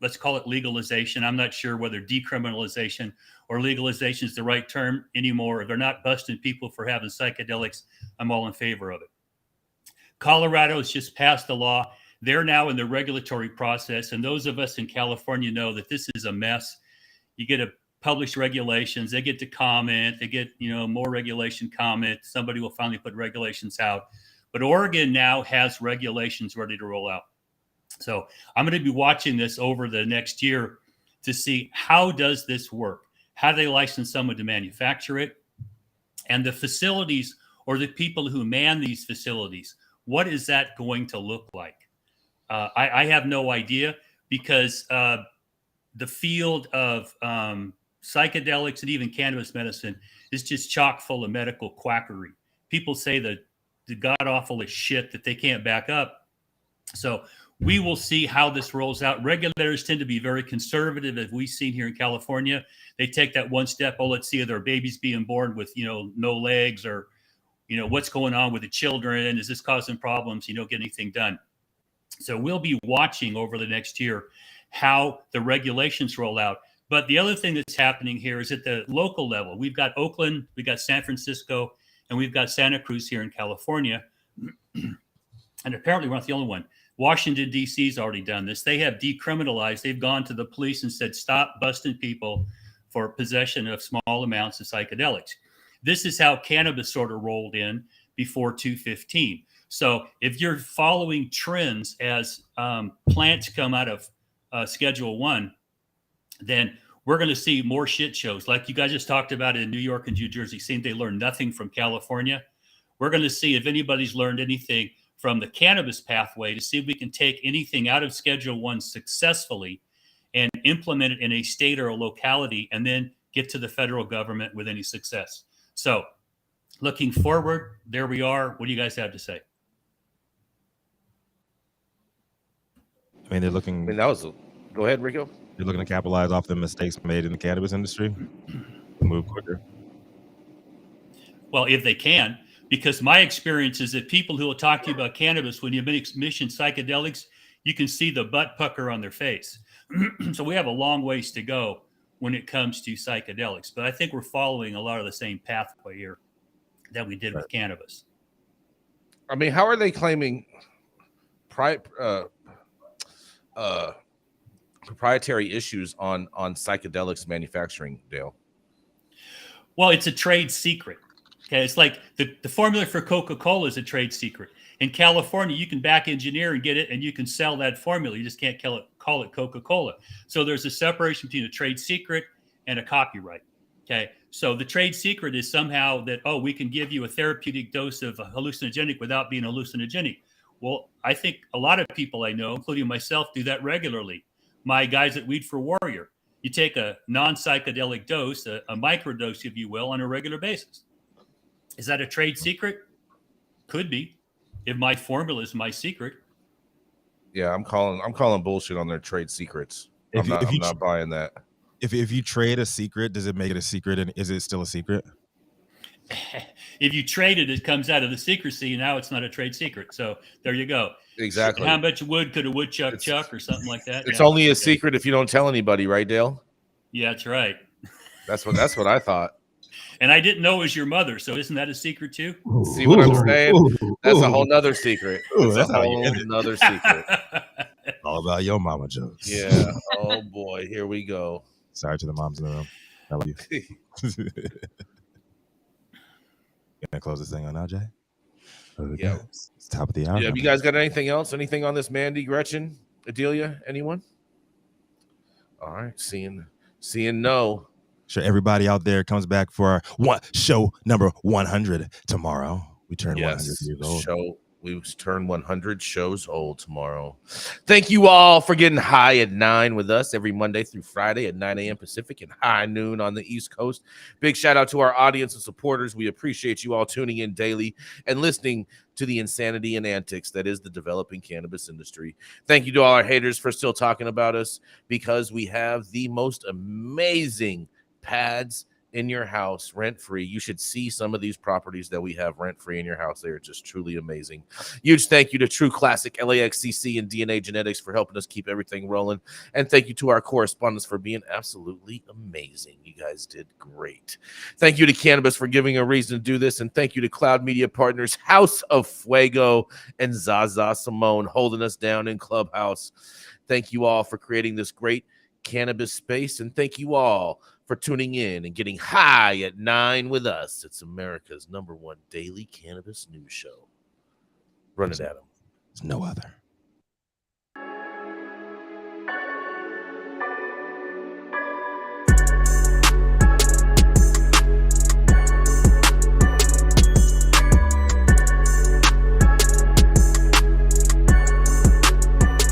let's call it legalization. I'm not sure whether decriminalization or legalization is the right term anymore. If they're not busting people for having psychedelics, I'm all in favor of it. Colorado has just passed a law. They're now in the regulatory process. And those of us in California know that this is a mess. You get to publish regulations. They get to comment. They get, more regulation comment. Somebody will finally put regulations out. But Oregon now has regulations ready to roll out. So I'm going to be watching this over the next year to see how does this work? How do they license someone to manufacture it? And the facilities or the people who man these facilities, what is that going to look like? I have no idea because the field of psychedelics and even cannabis medicine is just chock full of medical quackery. People say the god-awfulest shit that they can't back up. So we will see how this rolls out. Regulators tend to be very conservative, as we've seen here in California. They take that one step. Oh, let's see, are there babies being born with, no legs, or, what's going on with the children? Is this causing problems? Get anything done? So we'll be watching over the next year how the regulations roll out. But the other thing that's happening here is at the local level. We've got Oakland, we've got San Francisco, and we've got Santa Cruz here in California. And apparently we're not the only one. Washington, D.C.'s already done this. They have decriminalized. They've gone to the police and said, stop busting people for possession of small amounts of psychedelics. This is how cannabis sort of rolled in before 215. So if you're following trends as plants come out of Schedule 1, then we're going to see more shit shows. Like you guys just talked about in New York and New Jersey, seemed they learned nothing from California. We're going to see if anybody's learned anything from the cannabis pathway to see if we can take anything out of Schedule 1 successfully and implement it in a state or a locality, and then get to the federal government with any success. So looking forward, there we are. What do you guys have to say? I mean, they're looking. Go ahead, Rico. They're looking to capitalize off the mistakes made in the cannabis industry to move quicker. Well, if they can, because my experience is that people who will talk to you about cannabis, when you mention psychedelics, you can see the butt pucker on their face. So we have a long ways to go when it comes to psychedelics, but I think we're following a lot of the same pathway here that we did with cannabis. I mean, how are they claiming proprietary issues on psychedelics manufacturing, Dale? Well, it's a trade secret. Okay, it's like the formula for Coca-Cola is a trade secret. In California, you can back engineer and get it, and you can sell that formula. You just can't call it Coca-Cola. So there's a separation between a trade secret and a copyright. Okay, so the trade secret is somehow that, we can give you a therapeutic dose of a hallucinogenic without being hallucinogenic. Well, I think a lot of people I know, including myself, do that regularly. My guys at Weed for Warrior, you take a non-psychedelic dose, a microdose, if you will, on a regular basis. Is that a trade secret? Could be, if my formula is my secret. Yeah, I'm calling bullshit on their trade secrets. I'm not buying that. If you trade a secret, does it make it a secret, and is it still a secret? If you trade it, it comes out of the secrecy, and now it's not a trade secret. So there you go. Exactly. How much wood could a woodchuck chuck or something like that? It's only a secret if you don't tell anybody, right, Dale? Yeah, that's right. That's what I thought. And I didn't know it was your mother, so isn't that a secret too? See what I'm saying? That's a whole nother secret. That's a whole nother secret. All about your mama jokes. Yeah. Oh boy, here we go. Sorry to the moms in the room. I love you. Gonna close this thing on now, Jay? Yeah. It's top of the hour. Yeah. Have you guys got anything else? Anything on this, Manndie, Gretchen, Adelia? Anyone? All right. Seeing no. Sure, everybody out there comes back for our show number 100 tomorrow. We turn 100 years old. We turn 100 shows old tomorrow. Thank you all for getting high at 9 with us every Monday through Friday at 9 a.m. Pacific and high noon on the East Coast. Big shout out to our audience and supporters. We appreciate you all tuning in daily and listening to the insanity and antics that is the developing cannabis industry. Thank you to all our haters for still talking about us, because we have the most amazing pads in your house rent-free. You should see some of these properties that we have rent-free in your house. They are just truly amazing. Huge thank you to True Classic, LAXCC, and DNA Genetics for helping us keep everything rolling. And thank you to our correspondents for being absolutely amazing. You guys did great. Thank you to Cannabis for giving a reason to do this. And thank you to Cloud Media Partners, House of Fuego, and Zaza Simone holding us down in Clubhouse. Thank you all for creating this great cannabis space. And thank you all for tuning in and getting high at 9 with us. It's America's #1 daily cannabis news show. Run it, Adam. There's no other.